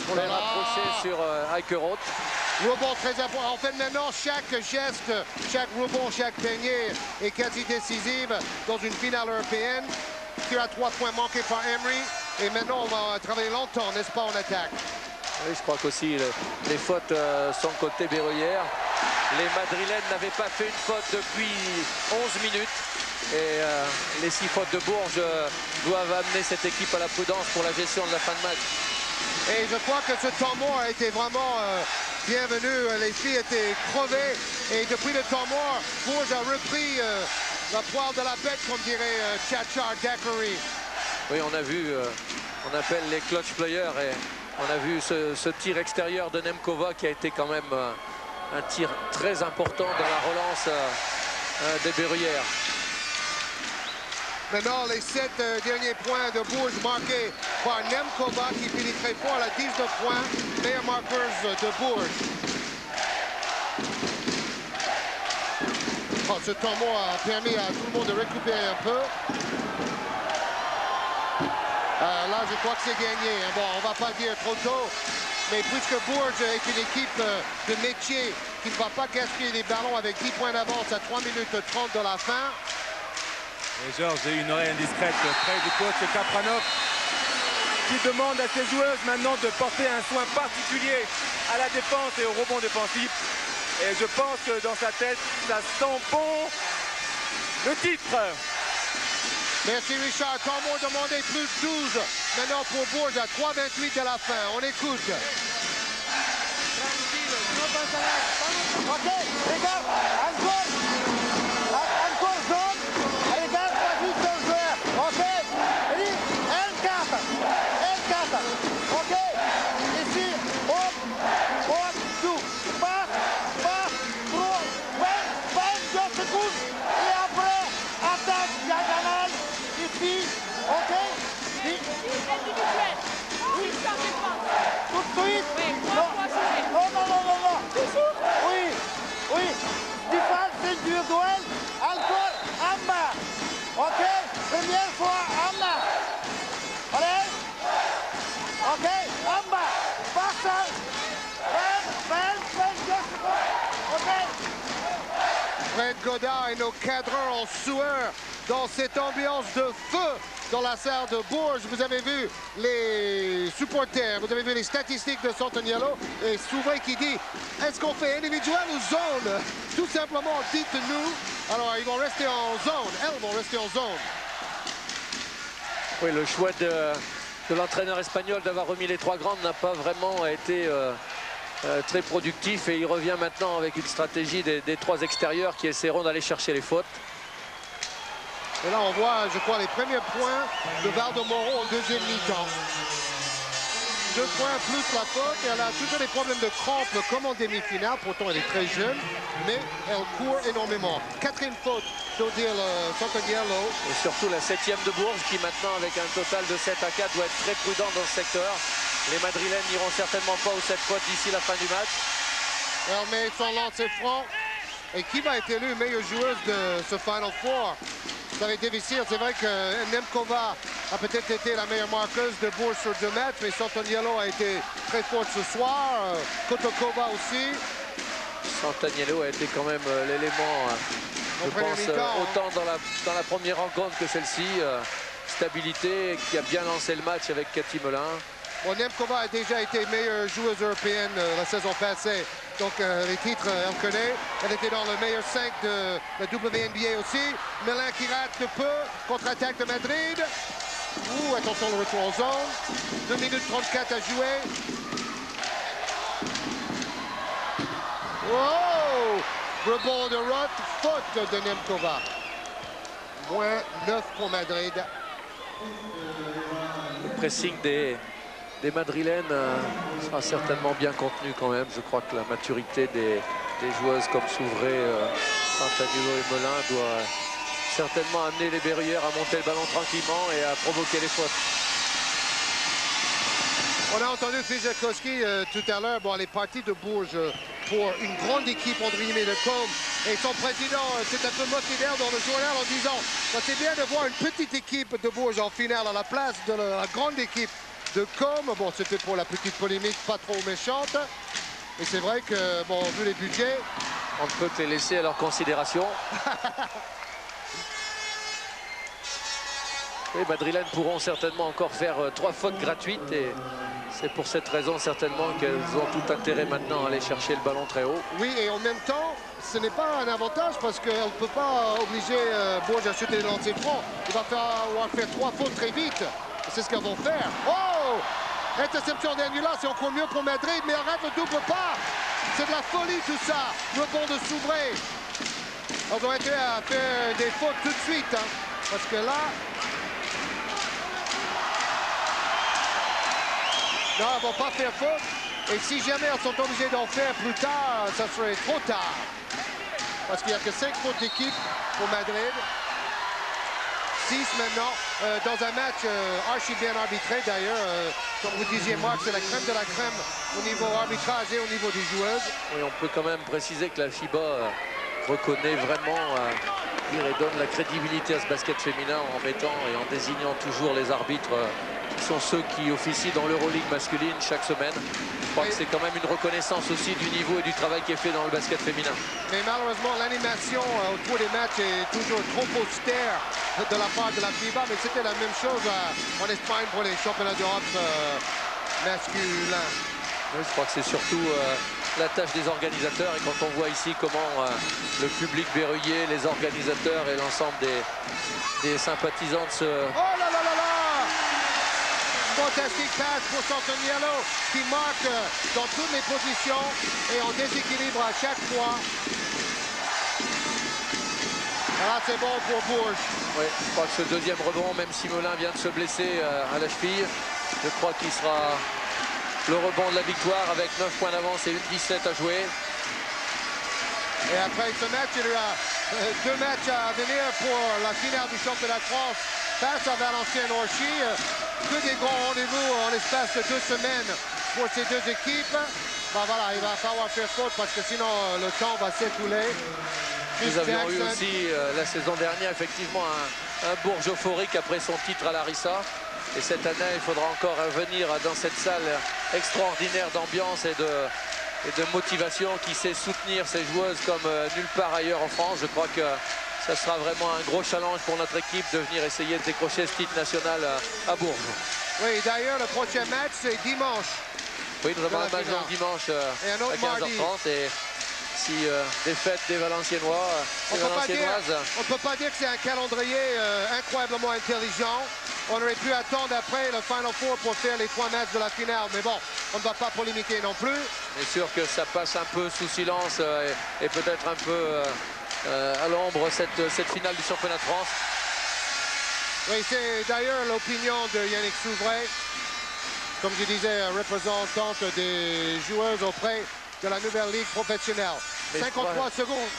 pour les rapprocher sur Heike Roth. Rebond très important. En fait, maintenant, chaque geste, chaque rebond, chaque panier est quasi décisive dans une finale européenne. Tir à 3 points manqué par Emery. Et maintenant, on va travailler longtemps, n'est-ce pas, en attaque? Oui, je crois qu'aussi les fautes sont côté Berruyère. Les Madrilènes n'avaient pas fait une faute depuis 11 minutes. Et les 6 fautes de Bourges doivent amener cette équipe à la prudence pour la gestion de la fin de match. Et je crois que ce temps mort a été vraiment bienvenu. Les filles étaient crevées. Et depuis le temps mort, Bourges a repris la poire de la bête, comme dirait Chachar Daiquiri. Oui, on a vu, on appelle les clutch players. Et on a vu ce tir extérieur de Nemkova qui a été quand même un tir très important dans la relance des Berruyères. Maintenant, les 7 derniers points de Bourges marqués par Nemkova qui finit très fort à la 19 points. Meilleure marqueuse de Bourges. Oh, ce temps mort a permis à tout le monde de récupérer un peu. Là, je crois que c'est gagné. Bon, on va pas dire trop tôt. Mais puisque Bourges est une équipe de métier qui ne va pas gaspiller les ballons avec 10 points d'avance à 3 minutes 30 de la fin. Et Georges, j'ai une oreille indiscrète près du coach Kapranov qui demande à ses joueuses maintenant de porter un soin particulier à la défense et au rebond défensif. Et je pense que dans sa tête, ça sent bon le titre. Merci Richard. Tomo demandé plus 12. Maintenant pour Bourges à 3,28 à la fin. On écoute. Ok, regarde, encore zone, regarde pas juste un joueur, ok, L4, ok, ici, hop, tout, passe, 22 secondes, et après, attaque diagonale, ici, ok, Individuel. Oui, ça défense. tout de suite, Oui, non, oui, défense individuelle, encore en bas, ok, première fois en bas, allez, ok, en bas, passe, 22 secondes, ok. Fred Godard et nos cadreurs en sueur dans cette ambiance de feu dans la salle de Bourges. Vous avez vu les supporters, vous avez vu les statistiques de Sant'Agnello et Souvray qui dit est-ce qu'on fait individuel ou zone? Tout simplement, dites-nous. Alors, ils vont rester en zone. Elles vont rester en zone. Oui, le choix de l'entraîneur espagnol d'avoir remis les 3 grandes n'a pas vraiment été très productif et il revient maintenant avec une stratégie des 3 extérieurs qui essaieront d'aller chercher les fautes. Et là, on voit, je crois, les premiers points de Valdemoro en deuxième mi-temps. 2 points plus la faute. Et elle a toujours des problèmes de crampes comme en demi-finale. Pourtant, elle est très jeune, mais elle court énormément. 4e faute d'Odile Sant'Agnello. Et surtout la 7e de Bourges qui maintenant, avec un total de 7 à 4, doit être très prudent dans ce secteur. Les Madrilènes n'iront certainement pas aux 7 fautes d'ici la fin du match. Elle met son lancer franc. Et qui va être élue meilleure joueuse de ce Final Four? Ça va être difficile. C'est vrai que Nemkova a peut-être été la meilleure marqueuse de Bourges sur 2 matchs, mais Sant'Agnello a été très forte ce soir. Kotokova aussi. Sant'Agnello a été quand même l'élément, je pense, autant dans la première rencontre que celle-ci. Stabilité, qui a bien lancé le match avec Cathy Melin. Bon, Nemkova a déjà été meilleure joueuse européenne la saison passée. Donc les titres, elle connaît. Elle était dans le meilleur 5 de la WNBA aussi. Melin qui rate peu. Contre-attaque de Madrid. Ouh, attention, le retour en zone. 2 minutes 34 à jouer. Wow! Rebond de Roth. Faute de Nemkova. Moins 9 pour Madrid. Le pressing des Madrilènes sera certainement bien contenu quand même. Je crois que la maturité des joueuses comme Souvray, Sant'Agnello et Melin doit certainement amener les Berruyères à monter le ballon tranquillement et à provoquer les fautes. On a entendu Fijakowski tout à l'heure. Bon, elle est partie de Bourges pour une grande équipe entre guillemets de Com. Et son président s'est un peu moqué d'elle dans le journal en disant c'est bien de voir une petite équipe de Bourges en finale à la place de la grande équipe de Com. Bon, c'était pour la petite polémique pas trop méchante. Et c'est vrai que, bon, vu les budgets... On ne peut que les laisser à leur considération. Les Madrilènes pourront certainement encore faire 3 fautes gratuites. Et c'est pour cette raison certainement qu'elles ont tout intérêt maintenant à aller chercher le ballon très haut. Oui, et en même temps, ce n'est pas un avantage parce qu'elle ne peut pas obliger Bourges à chuter les lancers francs. Il va falloir faire 3 fautes très vite. C'est ce qu'elles vont faire. Oh! Interception d'Angula, c'est encore mieux pour Madrid, mais elle rate le double pas. C'est de la folie tout ça. Rebond de Souvray. On aurait été à faire des fautes tout de suite. Hein, parce que là... Non, elles ne vont pas faire faute. Et si jamais elles sont obligées d'en faire plus tard, ça serait trop tard. Parce qu'il n'y a que 5 fautes d'équipe pour Madrid. 6 maintenant, dans un match archi bien arbitré d'ailleurs. Comme vous disiez, Marc, c'est la crème de la crème au niveau arbitrage et au niveau des joueuses. Et on peut quand même préciser que la FIBA reconnaît vraiment et donne la crédibilité à ce basket féminin en mettant et en désignant toujours les arbitres sont ceux qui officient dans l'Euroleague masculine chaque semaine. Je crois que c'est quand même une reconnaissance aussi du niveau et du travail qui est fait dans le basket féminin. Mais malheureusement, l'animation autour des matchs est toujours trop austère de la part de la FIBA, mais c'était la même chose en Espagne pour les championnats d'Europe masculins. Oui, je crois que c'est surtout la tâche des organisateurs, et quand on voit ici comment le public verrouillé, les organisateurs et l'ensemble des sympathisants de ce... Oh là là là là! Fantastique passe pour Santoniello qui marque dans toutes les positions et en déséquilibre à chaque fois. Là, c'est bon pour Bourges. Oui, je crois que ce deuxième rebond, même si Melun vient de se blesser à la cheville, je crois qu'il sera le rebond de la victoire avec 9 points d'avance et 1-17 à jouer. Et après ce match, il y a 2 matchs à venir pour la finale du championnat de France face à Valenciennes-Orchy. Que des grands rendez-vous en l'espace de 2 semaines pour ces deux équipes. Ben voilà, il va falloir faire faute parce que sinon le temps va s'écouler. Nous avions eu aussi la saison dernière effectivement un Bourges euphorique après son titre à Larissa. Et cette année, il faudra encore venir dans cette salle extraordinaire d'ambiance et de motivation qui sait soutenir ces joueuses comme nulle part ailleurs en France. Je crois que ça sera vraiment un gros challenge pour notre équipe de venir essayer de décrocher ce titre national à Bourges. Oui, d'ailleurs, le prochain match, c'est dimanche. Oui, nous avons un match donc dimanche à 15h30. Et si défaite des Valenciennois, des Valenciennoises. On ne peut pas dire que c'est un calendrier incroyablement intelligent. On aurait pu attendre après le Final Four pour faire les 3 matchs de la finale. Mais bon, on ne va pas polémiquer non plus. C'est sûr que ça passe un peu sous silence et peut-être un peu à l'ombre cette finale du championnat de France. Oui, c'est d'ailleurs l'opinion de Yannick Souvray, comme je disais, représentante des joueuses auprès de la nouvelle ligue professionnelle. Mais 53 secondes.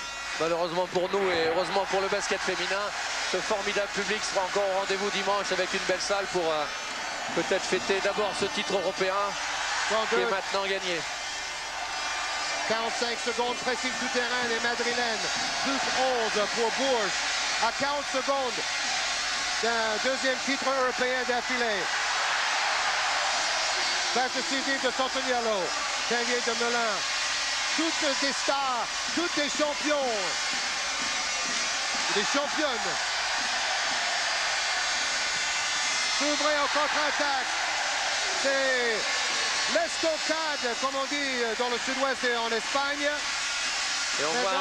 Malheureusement pour nous et heureusement pour le basket féminin, ce formidable public sera encore au rendez-vous dimanche avec une belle salle pour peut-être fêter d'abord ce titre européen qui est maintenant gagné. 45 secondes, pressing tout terrain des Madrilènes, plus 11 pour Bourges, à 40 secondes d'un deuxième titre européen d'affilée. Passe décisive de Santoniello, Tanguay de Melun. Toutes des stars, toutes des champions, des championnes. S'ouvrir en contre-attaque. C'est l'estocade, comme on dit dans le sud-ouest et en Espagne. Et on voit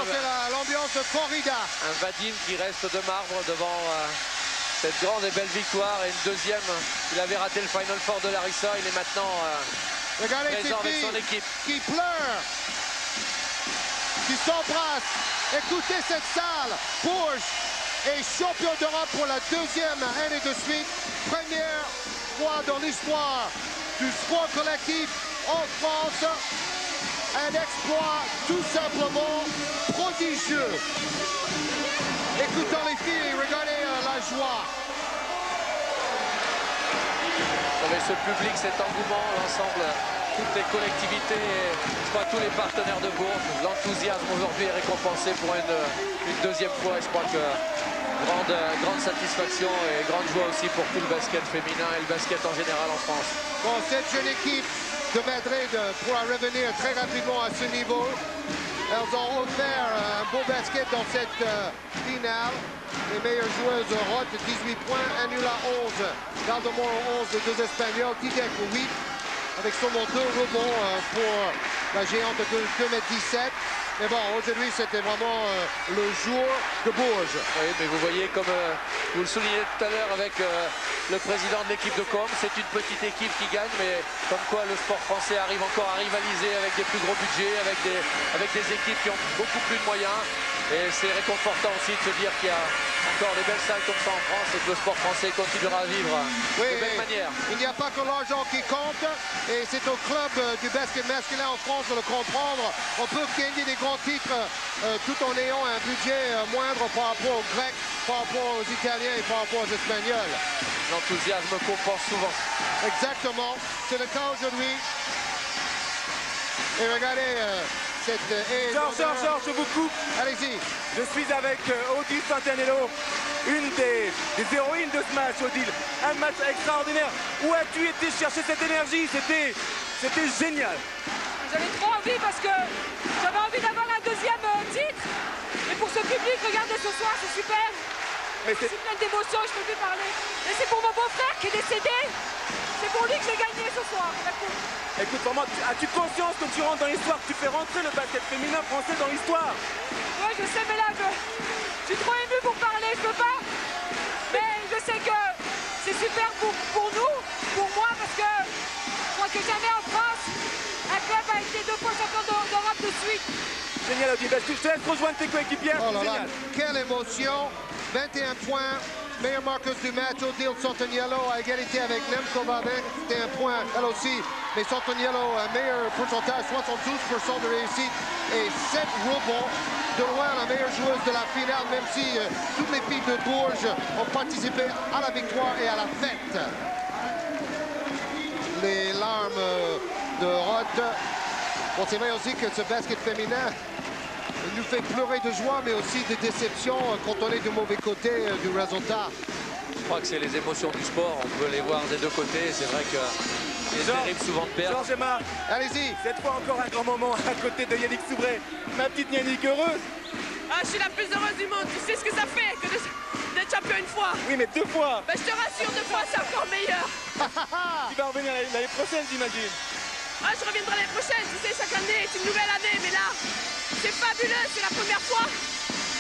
l'ambiance de corrida. Un Vadim qui reste de marbre devant cette grande et belle victoire. Et une deuxième, il avait raté le Final Four de Larissa. Il est maintenant présent avec son équipe. Qui pleure, qui s'embrasse. Écoutez cette salle. Bourges est champion d'Europe pour la deuxième année de suite. Première fois dans l'histoire du sport collectif en France. Un exploit tout simplement prodigieux. Écoutons les filles, regardez la joie. Vous savez, ce public, cet engouement, l'ensemble, toutes les collectivités, je crois tous les partenaires de Bourges, l'enthousiasme aujourd'hui est récompensé pour une deuxième fois. Et je crois que grande satisfaction et grande joie aussi pour tout le basket féminin et le basket en général en France. Bon, cette jeune équipe de Madrid pourra revenir très rapidement à ce niveau. Elles ont offert un beau basket dans cette finale. Les meilleures joueuses Roth 18 points, Anula 11, Galdemoro 11, les deux Espagnols, Tidek 8, avec seulement 2 rebonds pour la géante de 2,17 m. Mais bon, aujourd'hui, c'était vraiment le jour de Bourges. Oui, mais vous voyez, comme vous le soulignez tout à l'heure avec le président de l'équipe de Com, c'est une petite équipe qui gagne, mais comme quoi le sport français arrive encore à rivaliser avec des plus gros budgets, avec des équipes qui ont beaucoup plus de moyens. Et c'est réconfortant aussi de se dire qu'il y a encore des belles salles comme ça en France et que le sport français continuera à vivre de belle manière. Il n'y a pas que l'argent qui compte et c'est au club du basket masculin en France de le comprendre. On peut gagner des grands titres tout en ayant un budget moindre par rapport aux Grecs, par rapport aux Italiens et par rapport aux Espagnols. L'enthousiasme compense souvent. Exactement, c'est le cas aujourd'hui. Et regardez cette haie. Georges, je vous coupe. Allez-y. Je suis avec Odile Santanello, une des héroïnes de ce match, Odile. Un match extraordinaire. Où as-tu été chercher cette énergie? C'était génial. J'avais trop envie parce que j'avais envie d'avoir un deuxième titre. Et pour ce public, regardez ce soir, c'est super. Je suis pleine d'émotions et je peux plus parler. Et c'est pour mon beau-frère qui est décédé. C'est pour lui que j'ai gagné ce soir, la coupe. Écoute, vraiment, as-tu conscience que tu rentres dans l'histoire, que tu fais rentrer le basket féminin français dans l'histoire? Oui, je sais, mais là, je suis trop ému pour parler, je peux pas. Mais je sais que c'est super pour nous, pour moi, parce que je crois que jamais en France, un club a été 2 fois champion d'Europe de suite. Génial, Odile. Je te laisse rejoindre tes coéquipières. Oh là là, génial. quelle émotion. 21 points. Meilleur marqueuse du match, Odile Santanello à égalité avec Nemkova, 21 points, elle aussi. Mais Santanello, un meilleur pourcentage, 72% de réussite et 7 rebonds. De loin, la meilleure joueuse de la finale, même si toutes les filles de Bourges ont participé à la victoire et à la fête. Les larmes de Roth. Bon, c'est vrai aussi que ce basket féminin nous fait pleurer de joie, mais aussi de déception quand on est du mauvais côté du résultat. Je crois que c'est les émotions du sport, on peut les voir des deux côtés. C'est vrai que c'est terrible souvent de perdre. Georges et Marc, allez-y. Cette fois encore un grand moment à côté de Yannick Soubray. Ma petite Yannick, heureuse? Ah, je suis la plus heureuse du monde. Tu sais ce que ça fait que d'être champion une fois? Oui, mais 2 fois. Bah, je te rassure, 2 fois, c'est encore meilleur. Tu vas revenir l'année prochaine, j'imagine. Ah, je reviendrai l'année prochaine. Tu sais, chaque année, c'est une nouvelle année. Mais là, c'est fabuleux. C'est la première fois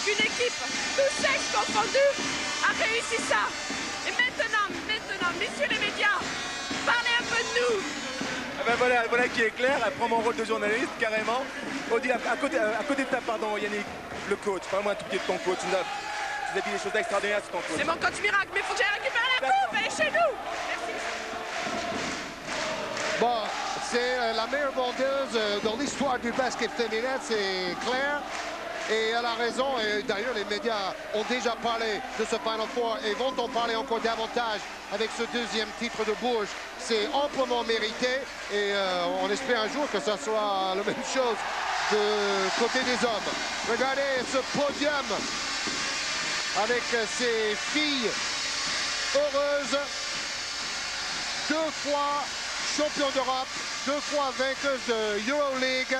qu'une équipe, tous sexes confondus, a réussi ça. Et maintenant, messieurs les médias, parlez un peu de nous. Ah ben voilà qui est clair. Elle prend mon rôle de journaliste, carrément. Odile, à côté de ta, pardon, Yannick, le coach. Parle-moi un tout petit peu de ton coach. Tu nous as dit des choses extraordinaires sur ton coach. C'est mon coach miracle, mais il faut que j'aille récupérer la coupe. Elle est chez nous. Merci. Bon, c'est la meilleure vendeuse dans l'histoire du basket féminin, c'est clair. Et elle a raison, et d'ailleurs les médias ont déjà parlé de ce Final Four et vont en parler encore davantage avec ce deuxième titre de Bourges. C'est amplement mérité et on espère un jour que ça soit la même chose de côté des hommes. Regardez ce podium avec ces filles heureuses, 2 fois champion d'Europe, 2 fois vainqueuses de Euroleague.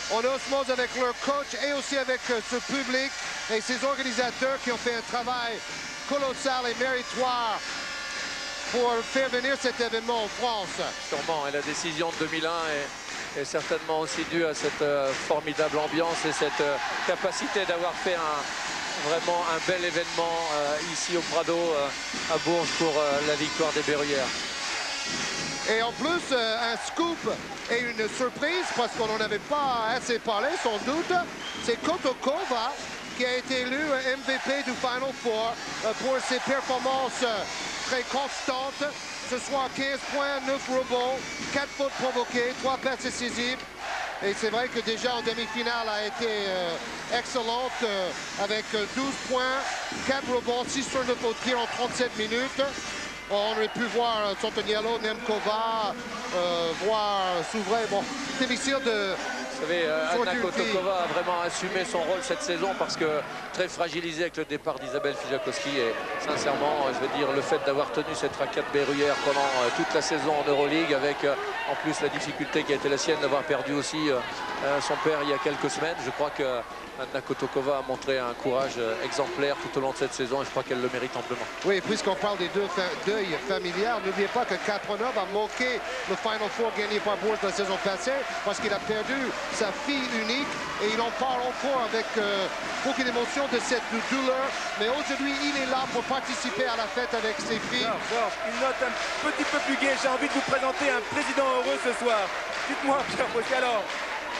En osmose avec leur coach et aussi avec ce public et ces organisateurs qui ont fait un travail colossal et méritoire pour faire venir cet événement en France. Sûrement, et la décision de 2001 est certainement aussi due à cette formidable ambiance et cette capacité d'avoir fait vraiment un bel événement ici au Prado à Bourges pour la victoire des Berruyères. Et en plus, un scoop et une surprise, parce qu'on n'en avait pas assez parlé sans doute, c'est Kotokova qui a été élu MVP du Final Four pour ses performances très constantes. Ce soir, 15 points, 9 rebonds, 4 fautes provoquées, 3 passes décisives. Et c'est vrai que déjà en demi-finale a été excellente avec 12 points, 4 rebonds, 6 sur 9 au tir en 37 minutes. On aurait pu voir Santanello, Nemkova, voir Souvray. Bon, c'est difficile de... Vous savez, Anna Kotokova a vraiment assumé son rôle cette saison parce que très fragilisée avec le départ d'Isabelle Fijakowski. Et sincèrement, je veux dire, le fait d'avoir tenu cette raquette berruyère pendant toute la saison en Euroleague, avec en plus la difficulté qui a été la sienne d'avoir perdu aussi son père il y a quelques semaines, je crois que Anna Kotokova a montré un courage exemplaire tout au long de cette saison et je crois qu'elle le mérite amplement. Oui, puisqu'on parle des deux deuils familiaux, n'oubliez pas que Katronov a manqué le Final Four gagné par Bourges la saison passée parce qu'il a perdu sa fille unique et il en parle encore avec beaucoup d'émotion de cette douleur. Mais aujourd'hui, il est là pour participer à la fête avec ses filles. Georges, une note un petit peu plus gaie. J'ai envie de vous présenter un président heureux ce soir. Dites-moi, Pierre Brossi, alors.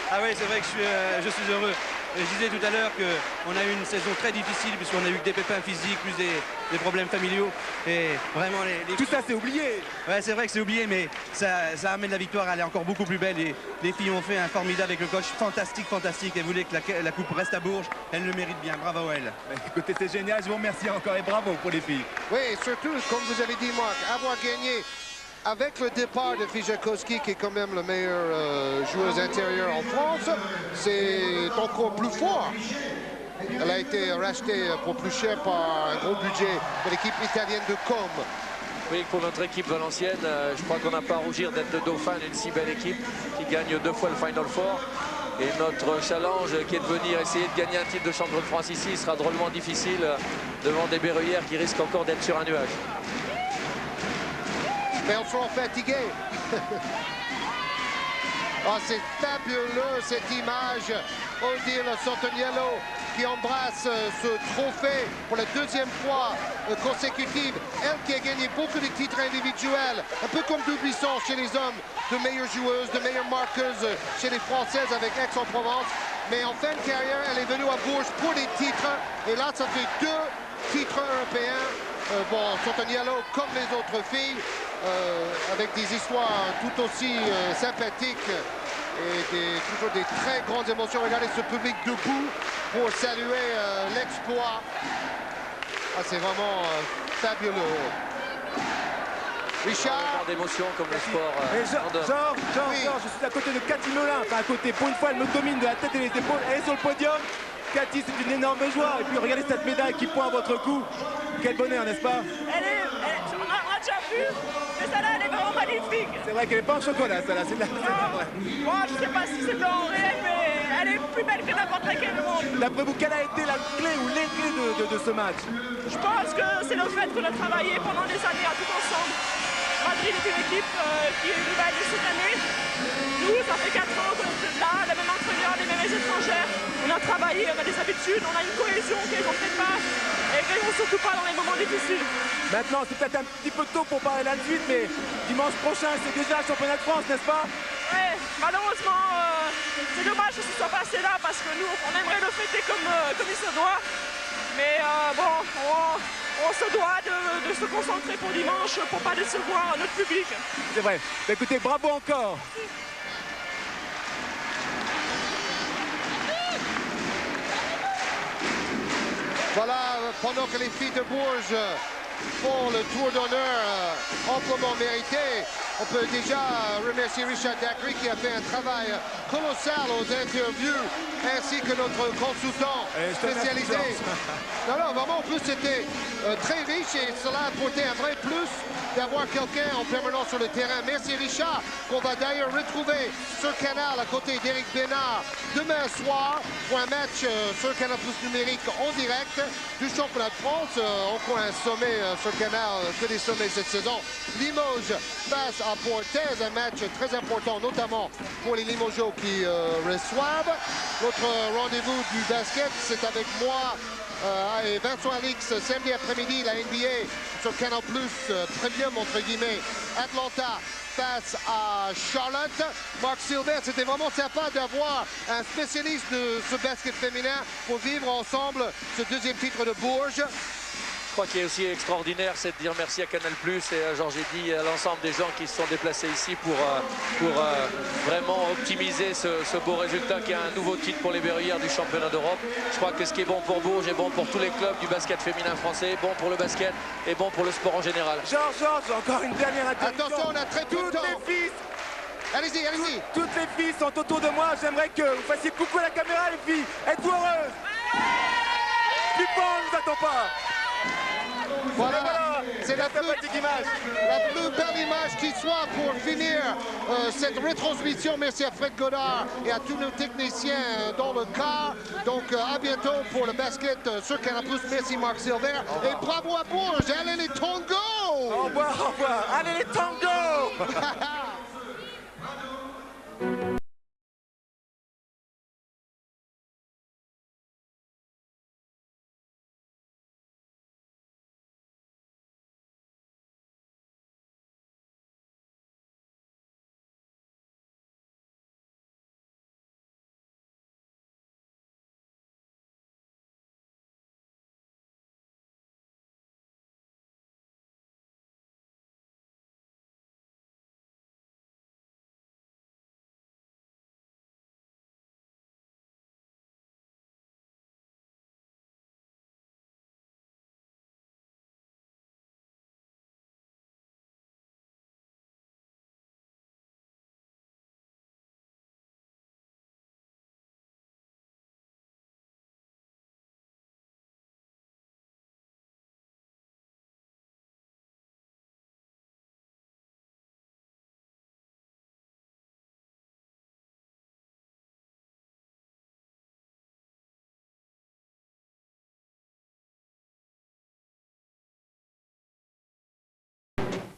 Ah oui, c'est vrai que je suis heureux. Je disais tout à l'heure qu'on a eu une saison très difficile puisqu'on a eu des pépins physiques, plus des problèmes familiaux. Et vraiment, tout ça, c'est oublié. Ouais, c'est vrai que c'est oublié, mais ça amène la victoire à aller encore beaucoup plus belle. Et les filles ont fait un formidable avec le coach. Fantastique. Elles voulaient que la coupe reste à Bourges. Elles le méritent bien. Bravo à elles. Écoutez, c'est génial. Je vous remercie encore et bravo pour les filles. Oui, surtout, comme vous avez dit, Marc, avoir gagné avec le départ de Fijakowski, qui est quand même le meilleur joueuse intérieure en France, c'est encore plus fort. Elle a été rachetée pour plus cher par un gros budget de l'équipe italienne de Com. Oui, pour notre équipe valencienne, je crois qu'on n'a pas à rougir d'être le dauphin d'une si belle équipe qui gagne 2 fois le Final Four. Et notre challenge qui est de venir essayer de gagner un titre de champion de France ici sera drôlement difficile devant des Berruyères qui risquent encore d'être sur un nuage. Mais on sera fatigué. Oh, c'est fabuleux cette image. Odile Santoniello qui embrasse ce trophée pour la 2e fois consécutive. Elle qui a gagné beaucoup de titres individuels, un peu comme Dubuisson chez les hommes, de meilleures joueuses, de meilleures marqueuses chez les Françaises avec Aix-en-Provence. Mais en fin de carrière, elle est venue à Bourges pour des titres. Et là, ça fait 2 titres européens. Bon, Santoniello, comme les autres filles, avec des histoires tout aussi sympathiques et toujours des très grandes émotions. Regardez ce public debout pour saluer l'exploit. Ah, c'est vraiment fabuleux. Richard. D'émotion comme le sport. Georges, je suis à côté de Cathy Melin. Enfin, à côté, pour une fois, elle me domine de la tête et les épaules. Elle est sur le podium. Cathy, c'est une énorme joie. Et puis regardez cette médaille qui pointe à votre cou. Quel bonheur, n'est-ce pas? On a déjà vu, mais celle-là, elle est vraiment magnifique. C'est vrai qu'elle n'est pas en chocolat, celle-là. C'est vrai. Moi, je ne sais pas si c'est en réel, mais elle est plus belle que n'importe laquelle du monde. D'après vous, quelle a été la clé ou les clés de ce match? Je pense que c'est le fait qu'on a travaillé pendant des années à tout ensemble. Madrid est une équipe qui est nouvelle de cette année. Nous, ça fait 4 ans qu'on est là, les mêmes entraîneurs, les mêmes étrangères. On a travaillé, on a des habitudes, on a une cohésion qu'ils n'ont peut-être pas. Et qu'ils n'ont surtout pas dans les moments difficiles. Maintenant, c'est peut-être un petit peu tôt pour parler de la suite, mais dimanche prochain, c'est déjà le championnat de France, n'est-ce pas? Ouais, malheureusement, c'est dommage que ce soit passé là, parce que nous, on aimerait le fêter comme il se doit. Mais bon, on se doit de se concentrer pour dimanche pour ne pas décevoir notre public. C'est vrai. Bah, écoutez, bravo encore. Voilà, pendant que les filles de Bourges font le tour d'honneur amplement mérité, on peut déjà remercier Richard Dacry qui a fait un travail colossal aux interviews, ainsi que notre consultant spécialisé. Non, vraiment, en plus, c'était très riche et cela a apporté un vrai plus d'avoir quelqu'un en permanence sur le terrain. Merci Richard, qu'on va d'ailleurs retrouver sur Canal à côté d'Éric Bénard demain soir pour un match sur Canal Plus numérique en direct du championnat de France. Encore un sommet sur Canal, que des sommets cette saison. Limoges face à Portez, un match très important, notamment pour les Limogeaux qui reçoivent. Notre rendez-vous du basket, c'est avec moi et Vincent Alix, samedi après-midi, la NBA sur Canal Plus Premium, entre guillemets, Atlanta face à Charlotte. Marc Silver, c'était vraiment sympa d'avoir un spécialiste de ce basket féminin pour vivre ensemble ce 2e titre de Bourges. Je crois qu'il est aussi extraordinaire, c'est de dire merci à Canal+, et à Georges Eddy, à l'ensemble des gens qui se sont déplacés ici pour vraiment optimiser ce beau résultat qui est un nouveau titre pour les Berruyères du championnat d'Europe. Je crois que ce qui est bon pour Bourges est bon pour tous les clubs du basket féminin français, bon pour le basket et bon pour le sport en général. Georges, encore une dernière intervention. Attention, on a très peu de temps. Toutes les filles, allez-y. Toutes les filles sont autour de moi. J'aimerais que vous fassiez coucou à la caméra, les filles. Êtes-vous heureuses? Plus fort, on ne vous attend pas. Voilà, c'est la plus belle image qui soit pour finir cette rétransmission. Merci à Fred Godard et à tous nos techniciens dans le car. Donc à bientôt pour le basket sur Canal+. Merci Marc Silver et bravo à Bourges. Allez les tangos! Au revoir. Allez les tangos!